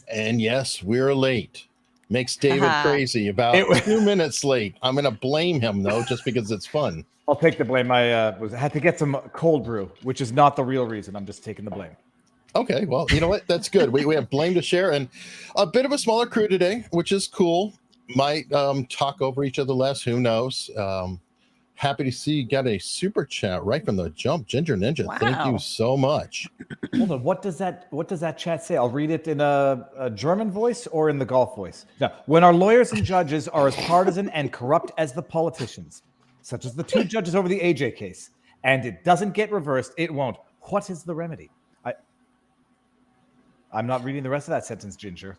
And yes, we're late. Makes David crazy. About 2 minutes late. I'm going to blame him, though, just because it's fun. I'll take the blame. I had to get some cold brew, which is not the real reason. I'm just taking the blame. Okay, well, you know what? That's good. We have blame to share, and a bit of a smaller crew today, which is cool. Might talk over each other less. Who knows? Happy to see you got a super chat right from the jump, Ginger Ninja. Wow. Thank you so much. Hold on, what does that chat say? I'll read it in a German voice or in the golf voice. Now, when our lawyers and judges are as partisan and corrupt as the politicians, such as the 2 judges over the AJ case, and it doesn't get reversed, it won't. What is the remedy? I'm not reading the rest of that sentence, Ginger.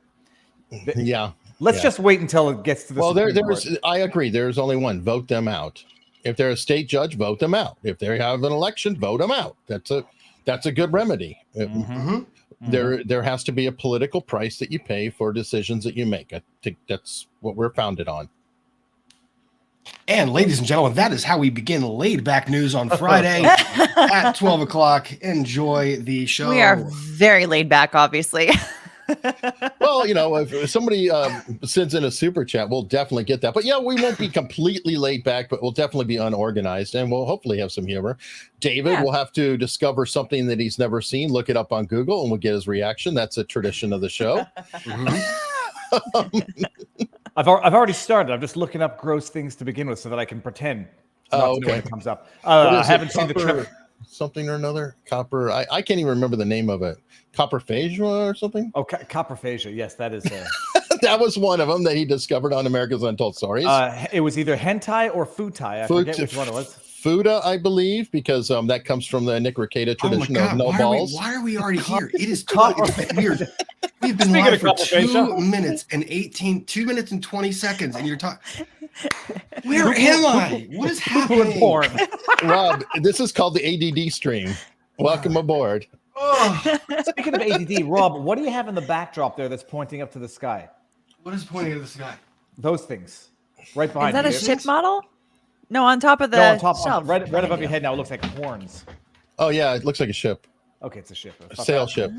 Yeah. Let's just wait until it gets to the Supreme Court. I agree. There's only one. Vote them out. If they're a state judge, vote them out. If they have an election, vote them out. That's a good remedy. There has to be a political price that you pay for decisions that you make. I think that's what we're founded on. And ladies and gentlemen, that is how we begin laid back news on Friday at 12 o'clock. Enjoy the show. We are very laid back, obviously. Well, you know, if somebody sends in a super chat, we'll definitely get that. But yeah, we won't be completely laid back, but we'll definitely be unorganized, and we'll hopefully have some humor. David will have to discover something that he's never seen, look it up on Google, and we'll get his reaction. That's a tradition of the show. I've already started. I'm just looking up gross things to begin with so that I can pretend not to know when it comes up. I haven't seen the Trevor something or another. Copper. I can't even remember the name of it. Copperphagia or something? Oh, copperphagia. Yes, that is. That was one of them that he discovered on America's Untold Stories. It was either hentai or futai. I forget which one it was. Fuda, I believe, because that comes from the Nick Rekieta tradition of no balls. Why are we already here? It is weird. We've been live for 2 minutes and 2 minutes and 20 seconds, and you're talking. Where am I? What is happening? Rob, this is called the ADD stream. Welcome aboard. Speaking of ADD, Rob, what do you have in the backdrop there that's pointing up to the sky? What is pointing to the sky? Those things, right behind you. Is that a ship model? No, on top of the shelf. Right above your head now. It looks like horns. Oh yeah, it looks like a ship. Okay, it's a ship. A sail ship.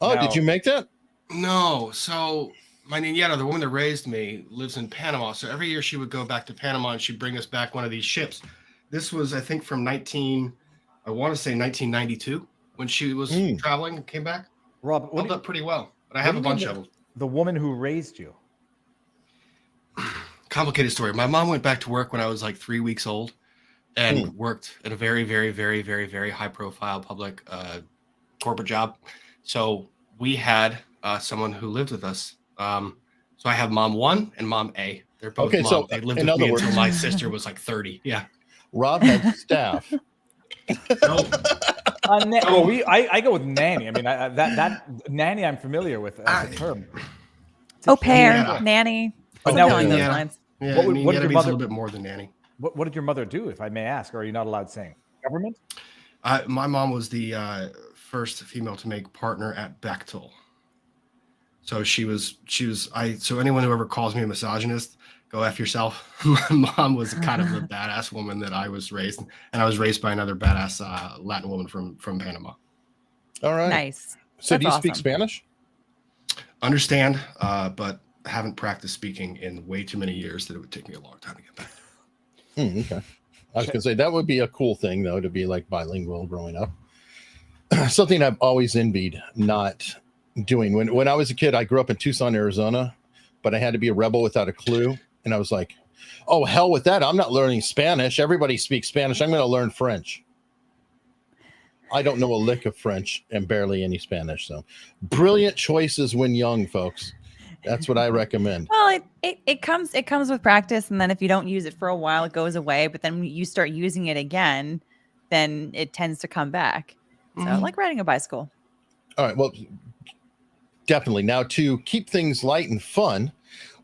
Did you make that? No. So my niñera, the woman that raised me, lives in Panama. So every year she would go back to Panama and she'd bring us back one of these ships. This was, I think, from 1992 when she was traveling and came back. Rob, held up pretty well. But I have a bunch of them. The woman who raised you. Complicated story. My mom went back to work when I was like 3 weeks old and worked at a very, very, very, very, very high profile public corporate job. So we had someone who lived with us. So I have mom 1 and mom A. They're both moms. So they lived with me until my sister was like 30. Yeah. Rob had staff. No. I go with nanny. I mean, that nanny I'm familiar with as a term. Au pair, nanny. But now, those lines. Yeah, what did your mother? A little bit more than nanny. What did your mother do, if I may ask? Or are you not allowed saying? Government? My mom was the first female to make partner at Bechtel. So she was. So anyone who ever calls me a misogynist, go F yourself. My mom was kind of a badass woman that I was raised, and I was raised by another badass Latin woman from Panama. All right. Nice. So do you speak Spanish? Understand, but haven't practiced speaking in way too many years that it would take me a long time to get back. Okay. I was gonna say that would be a cool thing though, to be like bilingual growing up. Something I've always envied not doing. When I was a kid, I grew up in Tucson, Arizona, but I had to be a rebel without a clue. And I was like, oh, hell with that. I'm not learning Spanish. Everybody speaks Spanish. I'm going to learn French. I don't know a lick of French and barely any Spanish. So brilliant choices when young, folks. That's what I recommend. Well, it comes with practice. And then if you don't use it for a while, it goes away. But then when you start using it again, then it tends to come back. So like riding a bicycle. All right. Well, definitely. Now, to keep things light and fun,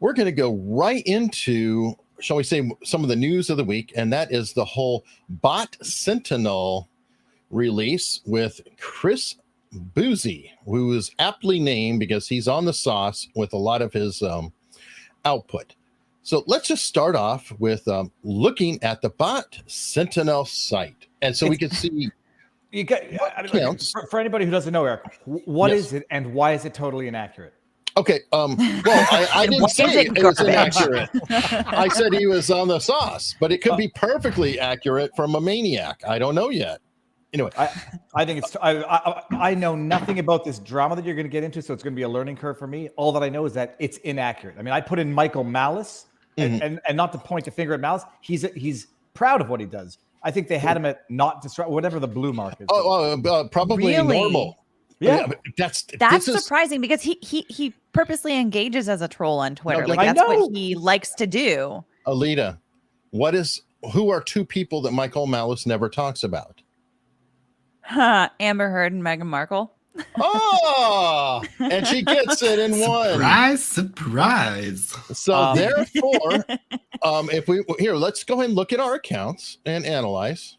we're going to go right into shall we say, some of the news of the week, and that is the whole bot Sentinel release with Chris Bouzy, who is aptly named because he's on the sauce with a lot of his output. So let's just start off with looking at the bot Sentinel site. And so we can see for anybody who doesn't know, Eric, what is it and why is it totally inaccurate? Okay. Well, I didn't say it was inaccurate. I said he was on the sauce, but it could be perfectly accurate from a maniac. I don't know yet. Anyway, I think it's. I know nothing about this drama that you're going to get into, so it's going to be a learning curve for me. All that I know is that it's inaccurate. I mean, I put in Michael Malice, and not to point the finger at Malice. He's proud of what he does. I think they had him at not disrupt whatever the blue mark is. Probably Really? Normal. Yeah, that's surprising because he purposely engages as a troll on Twitter. No, like that's what he likes to do. Alita, who are two people that Michael Malice never talks about? Amber Heard and Meghan Markle. Oh, and she gets it in one. Surprise. So therefore, let's go ahead and look at our accounts and analyze.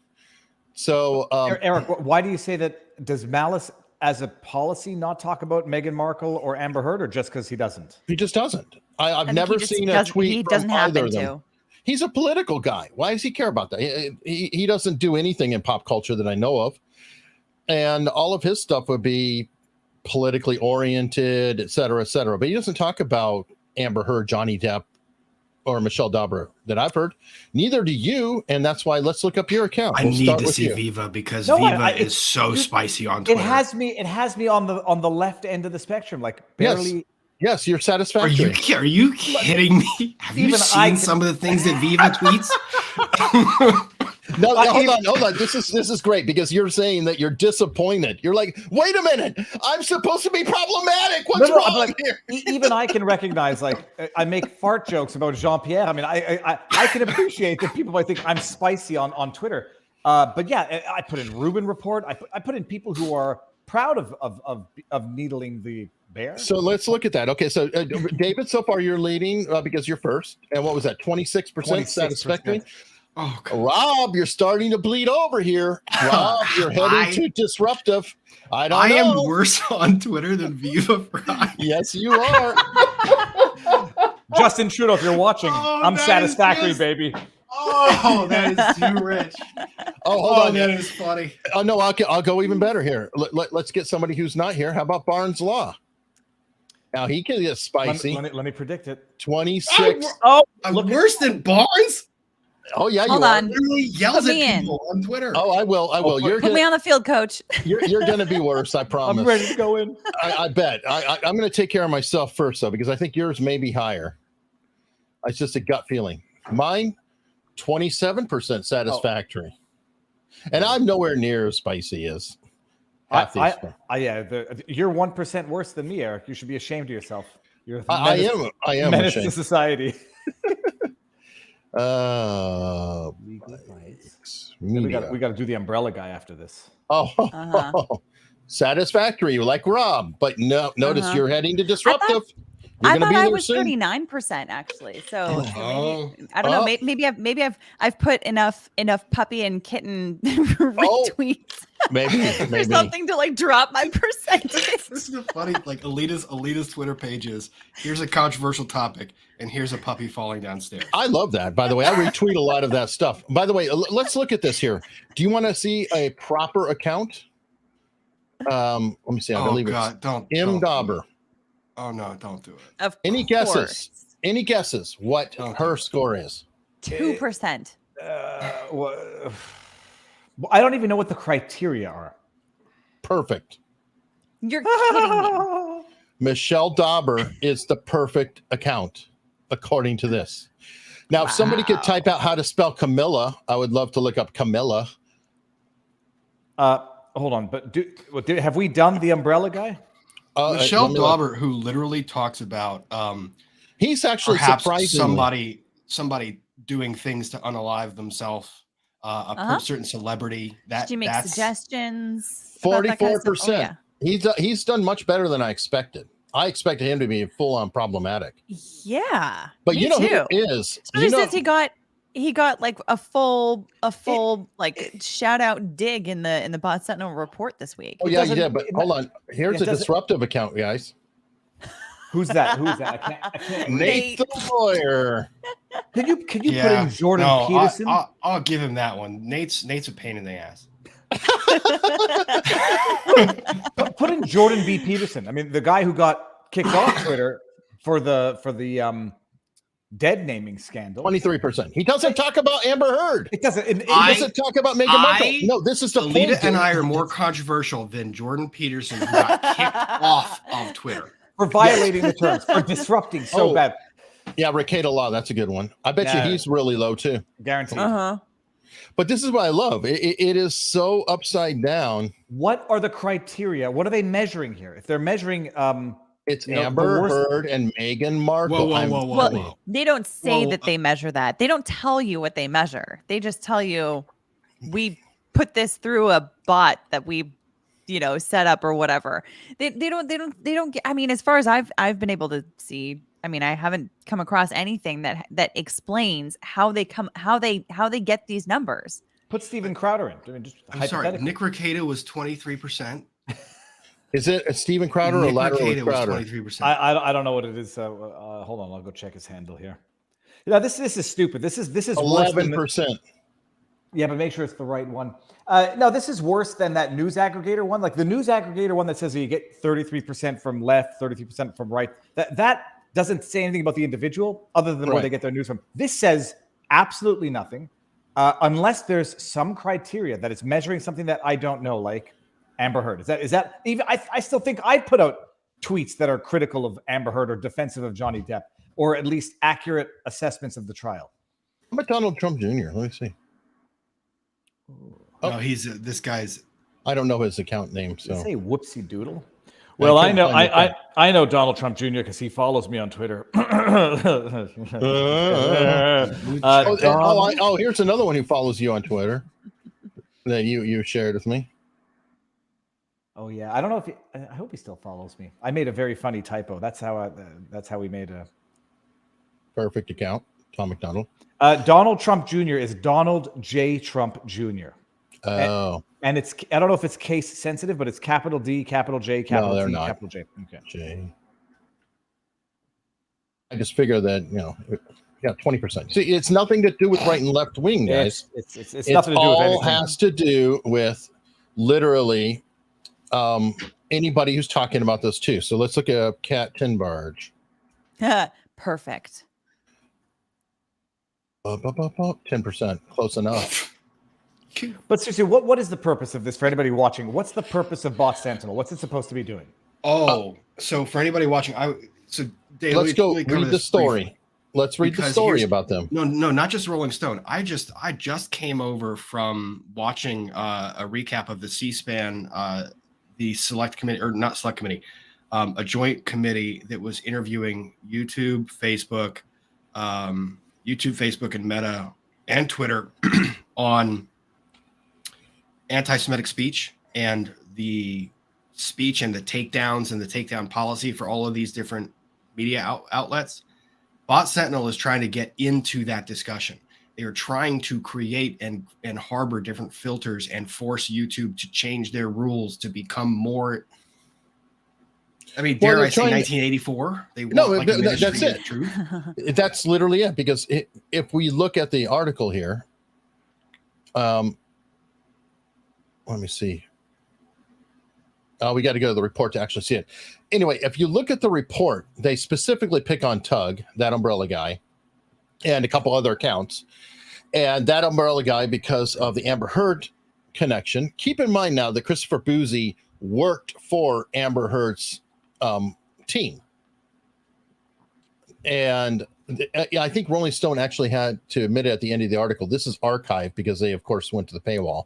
So Eric, why do you say that? Does Malice as a policy not talk about Meghan Markle or Amber Heard, or just because he doesn't? He just doesn't. I've never seen a tweet. He doesn't happen to. He's a political guy. Why does he care about that? He doesn't do anything in pop culture that I know of. And all of his stuff would be politically oriented, et cetera, et cetera. But he doesn't talk about Amber Heard, Johnny Depp, or Michelle Dauber that I've heard. Neither do you. And that's why let's look up your account. I need to see Viva because Viva is so spicy on Twitter. It has me on the left end of the spectrum, like barely. Yes, you're satisfactory. Are you kidding me? Have you seen some of the things that Viva tweets? No, hold on. This is great because you're saying that you're disappointed. You're like, wait a minute, I'm supposed to be problematic. What's wrong here? Even I can recognize, like, I make fart jokes about Jean-Pierre. I mean, I can appreciate that people might think I'm spicy on Twitter. But yeah, I put in Rubin Report. I put in people who are proud of needling the bear. So let's look at that. Okay, so David, so far you're leading because you're first. And what was that? 26% satisfactory. Oh, God. Rob, you're starting to bleed over here. Rob, you're heading too disruptive. I don't know. I am worse on Twitter than Viva Frei. Yes, you are. Justin Trudeau, if you're watching, I'm satisfactory, baby. Oh, that is too rich. Oh, hold on. That is funny. Oh, no, I'll go even better here. Let's get somebody who's not here. How about Barnes Law? Now, he can get spicy. Let me predict it. 26. I'm worse than Barnes? Oh, yeah, Hold you on. are. Literally yells at people on Twitter. Oh, I will. Put me on the field, coach. You're going to be worse, I promise. I'm ready to go in. I bet. I'm going to take care of myself first, though, because I think yours may be higher. It's just a gut feeling. Mine, 27% satisfactory. And I'm nowhere near as spicy as half these. You're 1% worse than me, Eric. You should be ashamed of yourself. You're I am menace ashamed. to society. LegalBytes. We got to do the umbrella guy after this. Satisfactory, like Rob, but no. Notice you're heading to disruptive. I thought I was 39% actually. So I don't know. Maybe I've put enough puppy and kitten retweets. Maybe or something to like drop my percentage. This is the funny, like Alita's Twitter page is, here's a controversial topic and here's a puppy falling downstairs. I love that. By the way, I retweet a lot of that stuff. By the way, let's look at this here. Do you want to see a proper account? Let me see. I believe it's Dauber. Oh no, don't do it. Any guesses what her score is? 2%. I don't even know what the criteria are. Perfect. You're kidding me. Michelle Dauber is the perfect account, according to this. Now, if somebody could type out how to spell Camilla, I would love to look up Camilla. Hold on, but have we done the umbrella guy? Michelle Dauber, who literally talks about he's actually surprisingly somebody doing things to unalive themselves, a certain celebrity. She makes suggestions. 44%. He's done much better than I expected. I expected him to be full on problematic. Yeah. But me you know too. who is? Especially You know, since he got like a full like shout out dig in the Bot Sentinel report this week. oh yeah, you did. But hold on. Here's a disruptive account, guys. Who's that? Who's that? I can't read. Nate the lawyer. Can you put in Jordan Peterson? I'll give him that one. Nate's a pain in the ass. Put in Jordan B. Peterson. I mean, the guy who got kicked off Twitter for the dead naming scandal. 23%. He doesn't talk about Amber Heard. It doesn't. It doesn't talk about Meghan Markle. No, this is the Alita and I are more controversial than Jordan Peterson, who got kicked off of Twitter for violating the terms, for disrupting so bad. Yeah, Ricada Law. That's a good one. I bet you he's really low too. Guaranteed. But this is what I love. It is so upside down. What are the criteria? What are they measuring here? If they're measuring, it's Amber Heard and Meghan Markle. Whoa. They don't say that they measure that. They don't tell you what they measure. They just tell you, we put this through a bot that we, set up or whatever. They don't get, I mean, as far as I've been able to see, I mean, I haven't come across anything that explains how they get these numbers. Put Steven Crowder in. I mean, I'm sorry, Nick Ricada was 23%. Is it a Steven Crowder or lateral Crowder? 23%. I don't know what it is. Hold on, I'll go check his handle here. Yeah, this is stupid. This is 11%. Yeah, but make sure it's the right one. No, this is worse than that news aggregator one. Like the news aggregator one that says you get 33% from left, 33% from right. That doesn't say anything about the individual other than where they get their news from. This says absolutely nothing unless there's some criteria that it's measuring something that I don't know, like Amber Heard. Is that even? I still think I put out tweets that are critical of Amber Heard or defensive of Johnny Depp, or at least accurate assessments of the trial. How about Donald Trump Jr.? Let me see. Oh, he's this guy's. I don't know his account name. So say whoopsie doodle. Well, I know Donald Trump Jr. because he follows me on Twitter. Here's another one who follows you on Twitter that you shared with me. Oh yeah, I don't know if I hope he still follows me. I made a very funny typo. That's how we made a perfect account. Tom McDonald. Donald Trump Jr. is Donald J. Trump Jr. Oh. And it's, I don't know if it's case sensitive, but it's capital D, capital J, capital T, capital J. Okay. J. I just figure that, 20%. See, it's nothing to do with right and left wing, guys. It's nothing to do with anything. All has to do with literally anybody who's talking about this too. So let's look at Cat Tinbarge. Perfect. 10%. Close enough. But seriously, what is the purpose of this for anybody watching? What's the purpose of Bot Sentinel? What's it supposed to be doing? So for anybody watching, Dave, let's go read the story. Briefly. Let's read the story about them. No, not just Rolling Stone. I just came over from watching a recap of the C-SPAN, the select committee, or not select committee, a joint committee that was interviewing YouTube, Facebook, and Meta and Twitter on anti-Semitic speech and the speech and the takedowns and the takedown policy for all of these different media outlets. Bot Sentinel is trying to get into that discussion. They are trying to create and harbor different filters and force YouTube to change their rules to become more. I mean, dare I say 1984? That's it. Truth. That's literally it. Because if we look at the article here, let me see. We got to go to the report to actually see it. Anyway, if you look at the report, they specifically pick on Tug, that umbrella guy, and a couple other accounts. And that umbrella guy, because of the Amber Heard connection. Keep in mind now that Christopher Bouzy worked for Amber Heard's team. And I think Rolling Stone actually had to admit it at the end of the article. This is archived because they, of course, went to the paywall.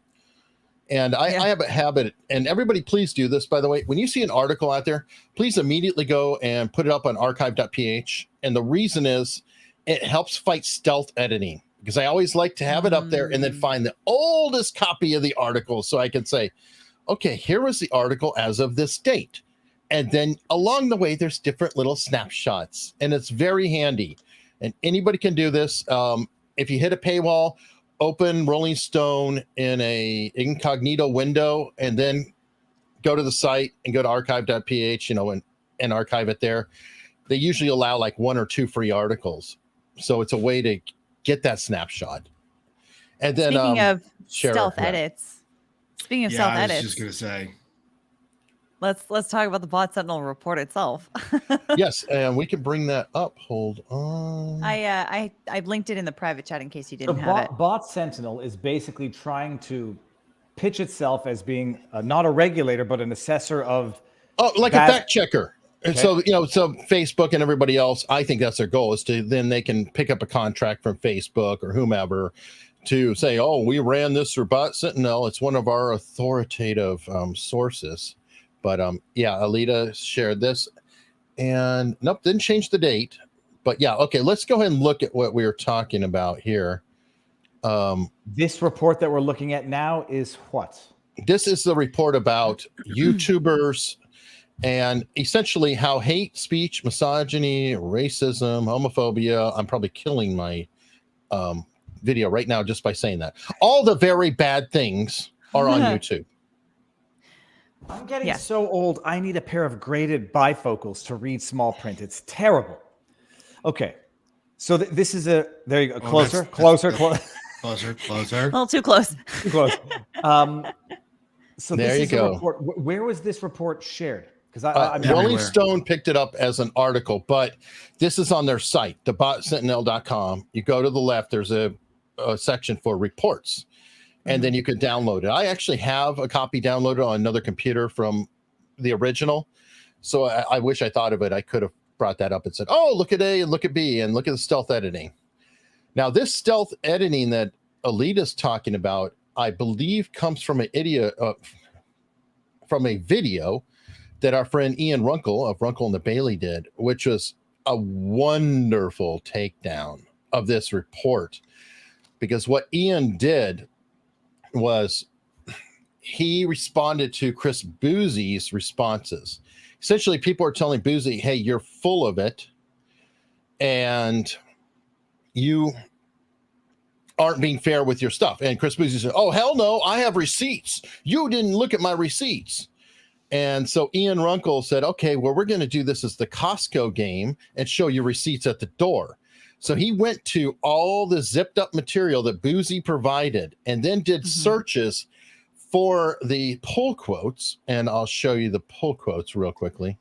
And I have a habit, and everybody please do this, by the way. When you see an article out there, please immediately go and put it up on archive.ph. And the reason is it helps fight stealth editing, because I always like to have it up there and then find the oldest copy of the article so I can say, okay, here was the article as of this date. And then along the way, there's different little snapshots, and it's very handy. And anybody can do this. If you hit a paywall, open Rolling Stone in a incognito window, and then go to the site and go to archive.ph, and archive it there. They usually allow like 1 or 2 free articles. So it's a way to get that snapshot. And then Speaking of share, stealth edits. Speaking of stealth I was edits. just gonna say. Let's talk about the Bot Sentinel report itself. Yes, and we can bring that up. Hold on. I linked it in the private chat in case you didn't The have it. Bot Sentinel is basically trying to pitch itself as being not a regulator, but an assessor of. Oh, like bad- a fact checker. And so, so Facebook and everybody else, I think that's their goal, is to then they can pick up a contract from Facebook or whomever to say, oh, we ran this through Bot Sentinel. It's one of our authoritative sources. But yeah, Alita shared this, and nope, didn't change the date. But yeah, okay, let's go ahead and look at what we were talking about here. This report that we're looking at now is what? This is the report about YouTubers and essentially how hate speech, misogyny, racism, homophobia. I'm probably killing my video right now just by saying that. All the very bad things are on YouTube. I'm getting so old, I need a pair of graded bifocals to read small print. It's terrible. Okay. So this is there you go. Closer. Closer. A little too close. Too close. So there you go. Report. Where was this report shared? Because Rolling Stone picked it up as an article, but this is on their site, thebotsentinel.com. You go to the left, there's a section for reports. And then you could download it. I actually have a copy downloaded on another computer from the original. So I wish I thought of it. I could have brought that up and said, oh, look at A and look at B and look at the stealth editing. Now, this stealth editing that Alita's talking about, I believe comes from a video that our friend Ian Runkle of Runkle and the Bailey did, which was a wonderful takedown of this report. Because what Ian did was he responded to Chris Bouzy's responses. Essentially, people are telling Bouzy, hey, you're full of it, and you aren't being fair with your stuff. And Chris Bouzy said, oh, hell no, I have receipts. You didn't look at my receipts. And so Ian Runkle said, okay, well, we're going to do this as the Costco game and show you receipts at the door. So he went to all the zipped up material that Bouzy provided and then did searches for the pull quotes. And I'll show you the pull quotes real quickly.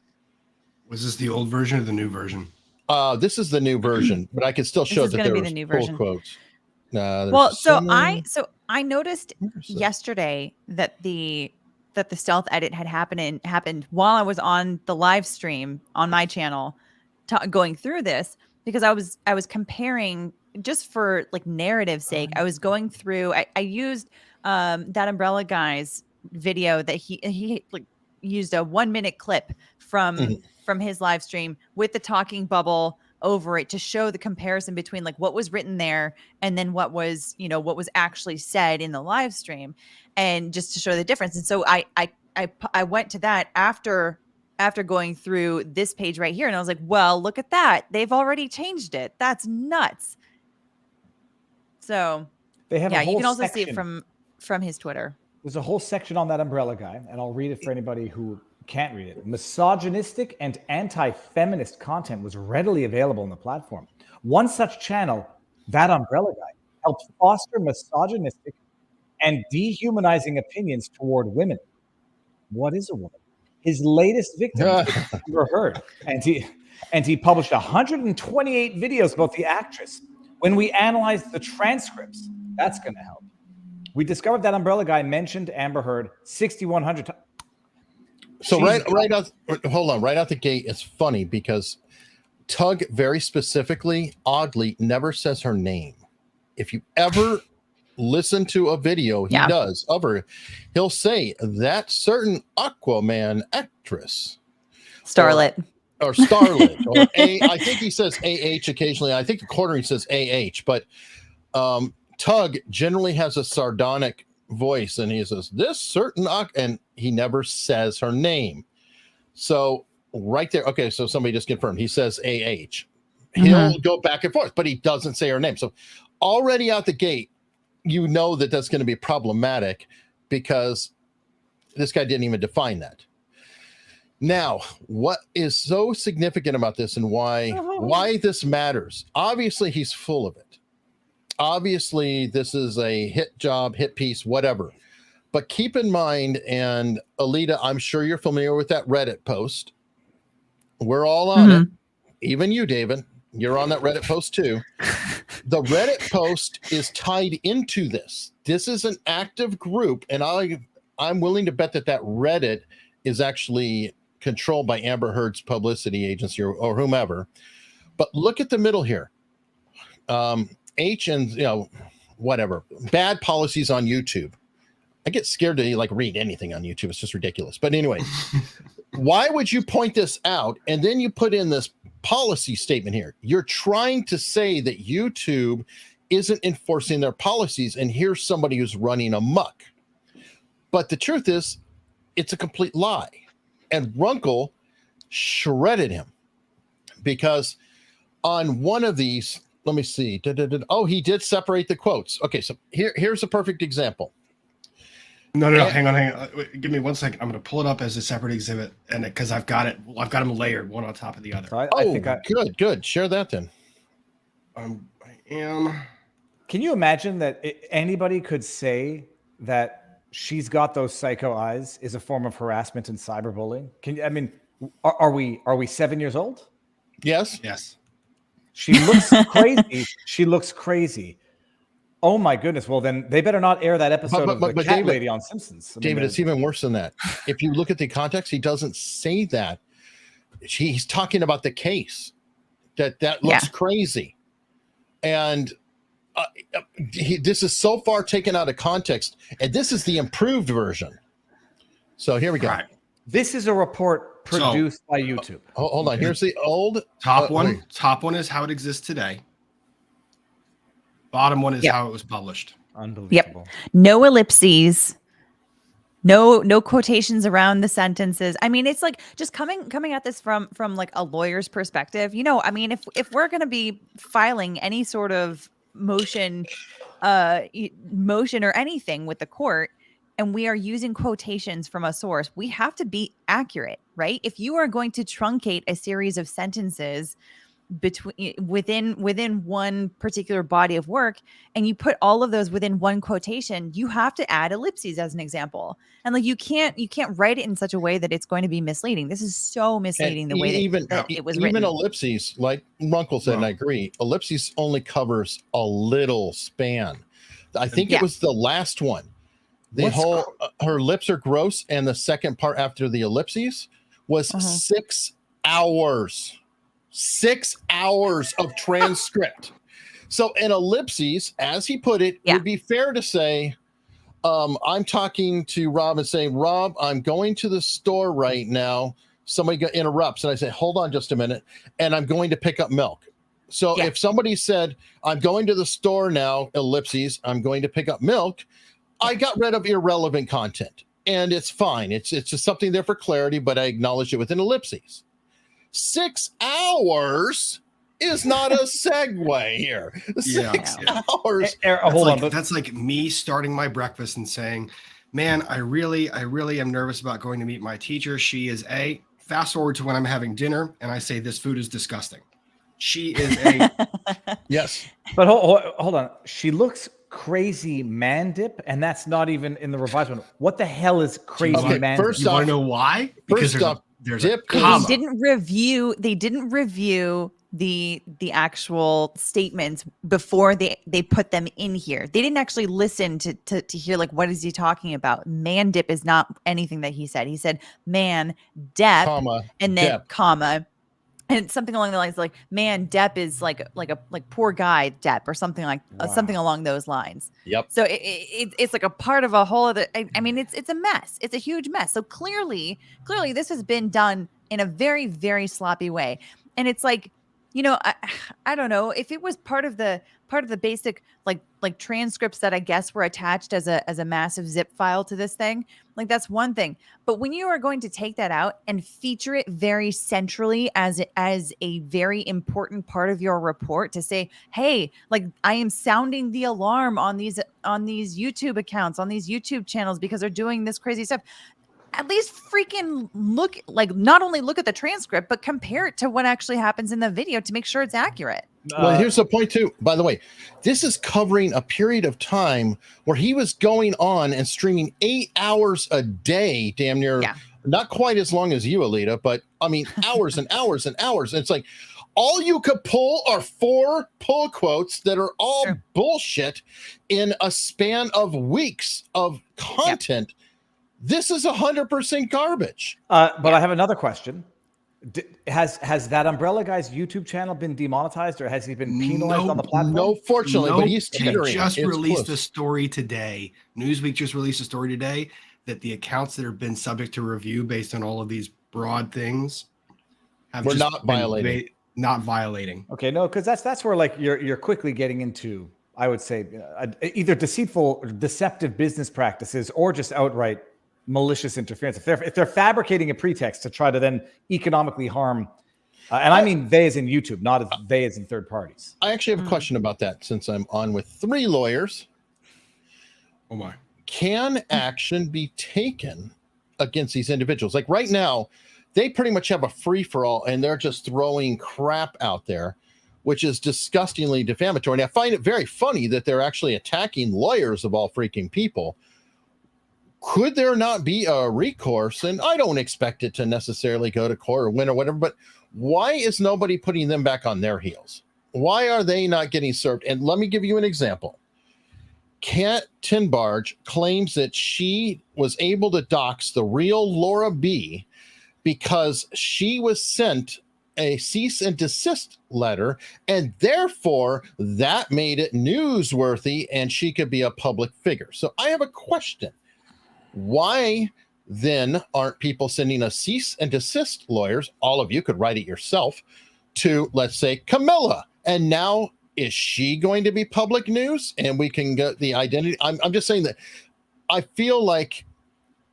Was this the old version or the new version? This is the new version, but I can still show that there were pull quotes. Well, so I noticed yesterday that the stealth edit had happened while I was on the live stream on my channel going through this. Because I was comparing, just for like narrative sake, I was going through. I used that Umbrella guy's video that he like used a 1-minute clip from his live stream with the talking bubble over it to show the comparison between like what was written there and then what was actually said in the live stream, and just to show the difference. And so I went to that after going through this page right here. And I was like, well, look at that. They've already changed it. That's nuts. So they have you can also see it from his Twitter. There's a whole section on that Umbrella guy, and I'll read it for anybody who can't read it. Misogynistic and anti-feminist content was readily available on the platform. One such channel, that Umbrella guy, helped foster misogynistic and dehumanizing opinions toward women. What is a woman? His latest victim never heard, and he published 128 videos about the actress. When we analyzed the transcripts, that's going to help. We discovered that Umbrella guy mentioned Amber Heard 6,100 times. So right out the gate, it's funny because Tug very specifically, oddly, never says her name. If you ever listen to a video he does of her, he'll say that certain Aquaman actress, Starlet, or Starlet, or I think he says AH occasionally. I think the cornering says AH, but Tug generally has a sardonic voice, and he says this certain and he never says her name. So right there. Okay, so somebody just confirmed. He says AH. He'll go back and forth, but he doesn't say her name. So already out the gate, you know that that's going to be problematic because this guy didn't even define that. Now, what is so significant about this and why this matters? Obviously, he's full of it. Obviously, this is a hit job, hit piece, whatever. But keep in mind, and Alita, I'm sure you're familiar with that Reddit post. We're all on it. Even you, David. You're on that Reddit post too. The Reddit post is tied into this. This is an active group, and I'm willing to bet that Reddit is actually controlled by Amber Heard's publicity agency or whomever. But look at the middle here. H and whatever. Bad policies on YouTube. I get scared to read anything on YouTube. It's just ridiculous. But anyway, why would you point this out and then you put in this policy statement here? You're trying to say that YouTube isn't enforcing their policies, and here's somebody who's running amok. But the truth is, it's a complete lie. And Runkle shredded him because on one of these, let me see. Oh, he did separate the quotes. Okay, so here's a perfect example. No, hang on. Wait, give me 1 second. I'm going to pull it up as a separate exhibit, and because I've got them layered one on top of the other. So Good. Share that then. I am. Can you imagine that anybody could say that she's got those psycho eyes is a form of harassment and cyberbullying? Are we 7 years old? Yes. She looks crazy. She looks crazy. Oh my goodness! Well, then they better not air that episode of the cat David, lady on Simpsons. David, it's even worse than that. If you look at the context, he doesn't say that. He's talking about the case. That looks crazy, and this is so far taken out of context. And this is the improved version. So here we go. Right. This is a report produced by YouTube. Hold on. Here's the old top one. Top one is how it exists today. Bottom one is how it was published. Unbelievable. Yep. No ellipses. No quotations around the sentences. I mean, it's like just coming at this from like a lawyer's perspective. If we're going to be filing any sort of motion or anything with the court, and we are using quotations from a source, we have to be accurate, right? If you are going to truncate a series of sentences within one particular body of work, and you put all of those within one quotation, you have to add ellipses as an example. And you can't write it in such a way that it's going to be misleading. This is so misleading the way that it was written. Even ellipses, like Runkle said, and I agree, ellipses only covers a little span. I think it was the last one. Her lips are gross, and the second part after the ellipses was 6 hours. 6 hours of transcript. So an ellipses, as he put it, would be fair to say, I'm talking to Rob and saying, Rob, I'm going to the store right now. Somebody interrupts and I say, hold on just a minute. And I'm going to pick up milk. So if somebody said, I'm going to the store now, ellipses, I'm going to pick up milk, I got rid of irrelevant content. And it's fine. It's just something there for clarity, but I acknowledge it with an ellipses. 6 hours is not a segue here. 6 hours. Hold on. That's like me starting my breakfast and saying, man, I really am nervous about going to meet my teacher. She is A. Fast forward to when I'm having dinner and I say, this food is disgusting. She is A. Yes. But hold on. She looks crazy man dip, and that's not even in the revised one. What the hell is crazy man dip? You want to know why? Because there's a comma. They didn't review the actual statements before they put them in here. They didn't actually listen to hear what is he talking about. Man dip is not anything that he said. He said man dep, comma, and then dep. Comma. And it's something along the lines like man dep is like poor guy dep or something something along those lines. Yep. So it's like a part of a whole other. I mean it's a mess. It's a huge mess. So clearly this has been done in a very, very sloppy way. And it's like You know, I don't know if it was part of the basic like transcripts that I guess were attached as a massive zip file to this thing. Like that's one thing. But when you are going to take that out and feature it very centrally as a very important part of your report to say, hey, like I am sounding the alarm on these YouTube accounts, on these YouTube channels because they're doing this crazy stuff. At least freaking look, like not only look at the transcript, but compare it to what actually happens in the video to make sure it's accurate. Well, here's the point too. By the way, this is covering a period of time where he was going on and streaming 8 hours a day, damn near. Yeah. Not quite as long as you, Alita, but I mean hours and hours and hours. And it's like all you could pull are 4 pull quotes that are all bullshit in a span of weeks of content. Yep. This is 100% garbage. But I have another question. Has that Umbrella guy's YouTube channel been demonetized, or has he been penalized on the platform? No, fortunately, but he's teetering. Just released a story today. Newsweek just released a story today that the accounts that have been subject to review based on all of these broad things we're not violating. Not violating. Okay, no, because that's where like you're quickly getting into, I would say, either deceitful or deceptive business practices or just outright malicious interference. If they're fabricating a pretext to try to then economically harm, and I mean they as in YouTube, not as they as in third parties. I actually have a question about that since I'm on with 3 lawyers. Oh my. Can action be taken against these individuals? Like right now, they pretty much have a free-for-all and they're just throwing crap out there, which is disgustingly defamatory. And I find it very funny that they're actually attacking lawyers of all freaking people. Could there not be a recourse? And I don't expect it to necessarily go to court or win or whatever, but why is nobody putting them back on their heels? Why are they not getting served? And let me give you an example. Kat Tinbarge claims that she was able to dox the real Laura B because she was sent a cease and desist letter, and therefore that made it newsworthy and she could be a public figure. So I have a question. Why then aren't people sending a cease and desist lawyers? All of you could write it yourself to, let's say, Camilla. And now is she going to be public news? And we can get the identity. I'm just saying that I feel like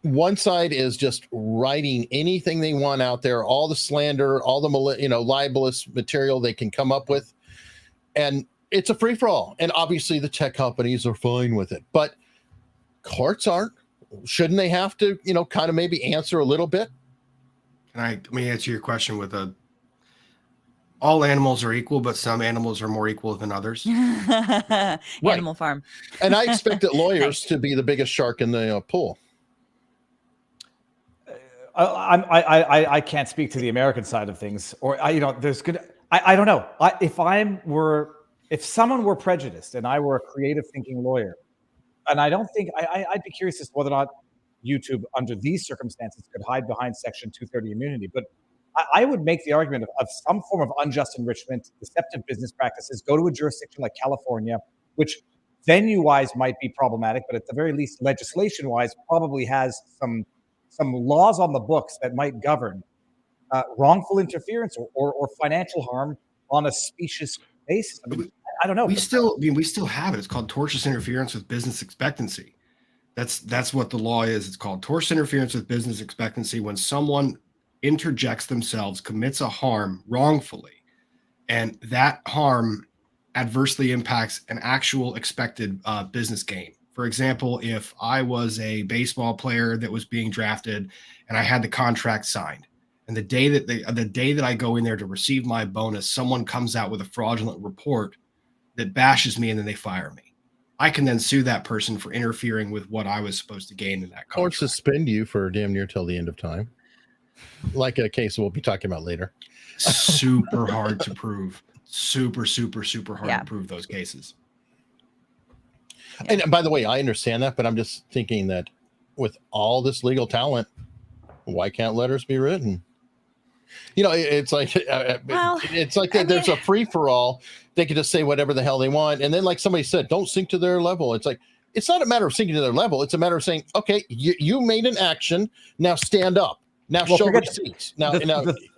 one side is just writing anything they want out there, all the slander, all the libelous material they can come up with. And it's a free-for-all. And obviously the tech companies are fine with it. But courts aren't. Shouldn't they have to, kind of maybe answer a little bit? Let me answer your question with all animals are equal, but some animals are more equal than others. Animal Farm. And I expected lawyers to be the biggest shark in the pool. I can't speak to the American side of things, or there's good. I don't know. If someone were prejudiced and I were a creative thinking lawyer, and I don't think I'd be curious as to whether or not YouTube, under these circumstances, could hide behind Section 230 immunity. But I would make the argument of some form of unjust enrichment, deceptive business practices, go to a jurisdiction like California, which venue-wise might be problematic, but at the very least, legislation-wise, probably has some laws on the books that might govern wrongful interference or financial harm on a specious basis. I mean, I don't know. We still have it. It's called tortious interference with business expectancy. That's what the law is. It's called tortious interference with business expectancy when someone interjects themselves, commits a harm wrongfully, and that harm adversely impacts an actual expected business gain. For example, if I was a baseball player that was being drafted and I had the contract signed, and the day that I go in there to receive my bonus, someone comes out with a fraudulent report that bashes me and then they fire me, I can then sue that person for interfering with what I was supposed to gain in that contract. Or suspend you for damn near till the end of time. Like a case we'll be talking about later. Super hard to prove. Super hard to prove those cases. And by the way, I understand that, but I'm just thinking that with all this legal talent, why can't letters be written? It's like there's a free for all. They can just say whatever the hell they want, and then, like somebody said, don't sink to their level. It's like it's not a matter of sinking to their level. It's a matter of saying, okay, you made an action. Now stand up. Now show receipts. Now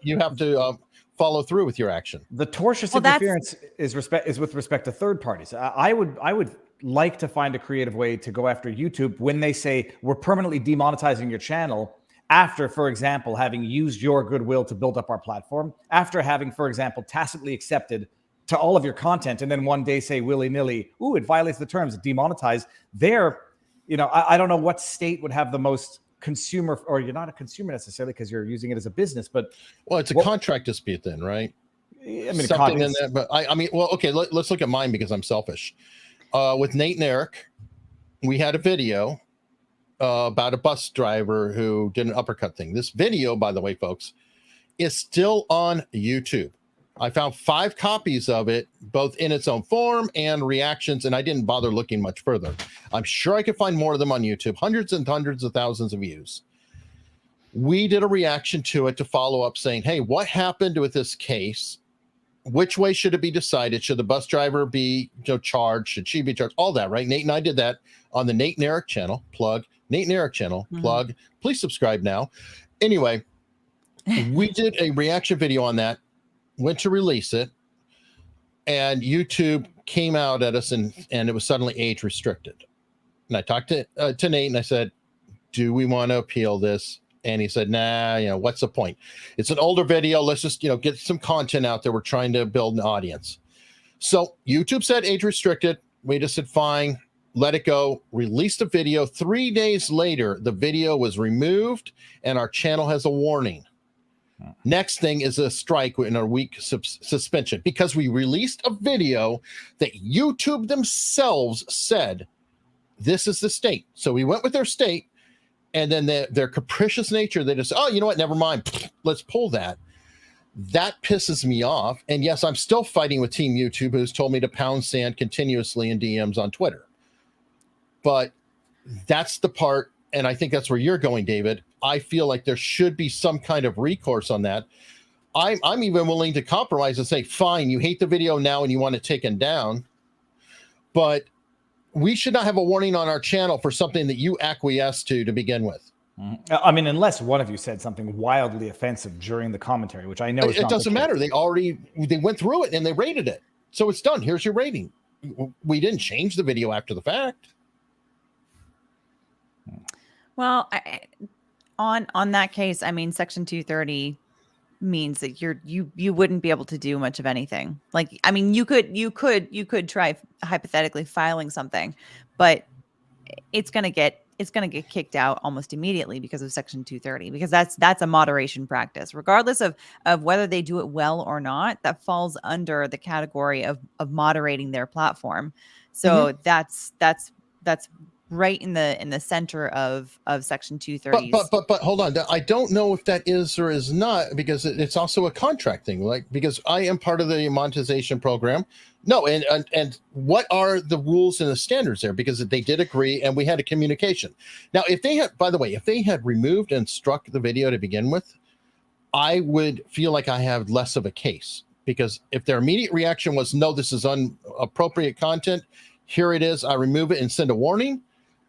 you have to follow through with your action. The tortious interference is with respect to third parties. I would like to find a creative way to go after YouTube when they say we're permanently demonetizing your channel after, for example, having used your goodwill to build up our platform, after having, for example, tacitly accepted to all of your content, and then one day say willy-nilly, ooh, it violates the terms, demonetize. There, I don't know what state would have the most consumer, or you're not a consumer necessarily because you're using it as a business, but it's a contract dispute then, right? I mean, something in that, but I mean, well, okay, let's look at mine because I'm selfish. With Nate and Eric, we had a video about a bus driver who did an uppercut thing. This video, by the way, folks, is still on YouTube. I found 5 copies of it, both in its own form and reactions, and I didn't bother looking much further. I'm sure I could find more of them on YouTube, hundreds and hundreds of thousands of views. We did a reaction to it to follow up saying, hey, what happened with this case? Which way should it be decided? Should the bus driver be charged? Should she be charged? All that, right? Nate and I did that on the Nate and Eric channel. Plug. Nate and Eric channel. Plug. Please subscribe now. Anyway, we did a reaction video on that. Went to release it, and YouTube came out at us, and it was suddenly age restricted. And I talked to Nate, and I said, "Do we want to appeal this?" And he said, "Nah, what's the point? It's an older video. Let's just get some content out there. We're trying to build an audience." So YouTube said age restricted. We just said fine, let it go. Released the video. 3 days later, the video was removed, and our channel has a warning. Next thing is a strike in a week suspension because we released a video that YouTube themselves said this is the state. So we went with their state, and then their capricious nature, they just, oh, you know what? Never mind. Let's pull that. That pisses me off. And yes, I'm still fighting with Team YouTube, who's told me to pound sand continuously in DMs on Twitter. But that's the part, and I think that's where you're going, David. I feel like there should be some kind of recourse on that. I'm even willing to compromise and say, fine, you hate the video now and you want it taken down, but we should not have a warning on our channel for something that you acquiesced to begin with. I mean, unless one of you said something wildly offensive during the commentary, which I know is it not doesn't the case. matter. They went through it and they rated it. So it's done. Here's your rating. We didn't change the video after the fact. Well, on that case, I mean, Section 230 means that you wouldn't be able to do much of anything. Like, I mean, you could try hypothetically filing something, but it's gonna get kicked out almost immediately because of Section 230, because that's a moderation practice, regardless of whether they do it well or not. That falls under the category of moderating their platform. So that's right in the center of Section 230. But hold on. I don't know if that is or is not, because it's also a contract thing. Like, because I am part of the monetization program. No, and what are the rules and the standards there? Because they did agree, and we had a communication. Now, if they had removed and struck the video to begin with, I would feel like I have less of a case, because if their immediate reaction was, no, this is inappropriate content, here it is, I remove it and send a warning,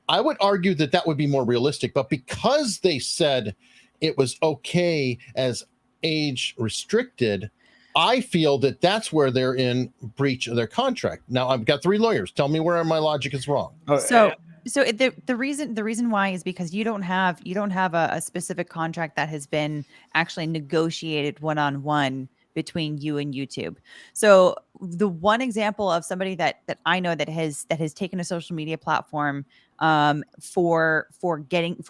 I would argue that would be more realistic. But because they said it was okay as age restricted, I feel that that's where they're in breach of their contract. Now, I've got 3 lawyers. Tell me where my logic is wrong. So the reason why is because you don't have a specific contract that has been actually negotiated one-on-one between you and YouTube. So the one example of somebody that I know that has taken a social media platform for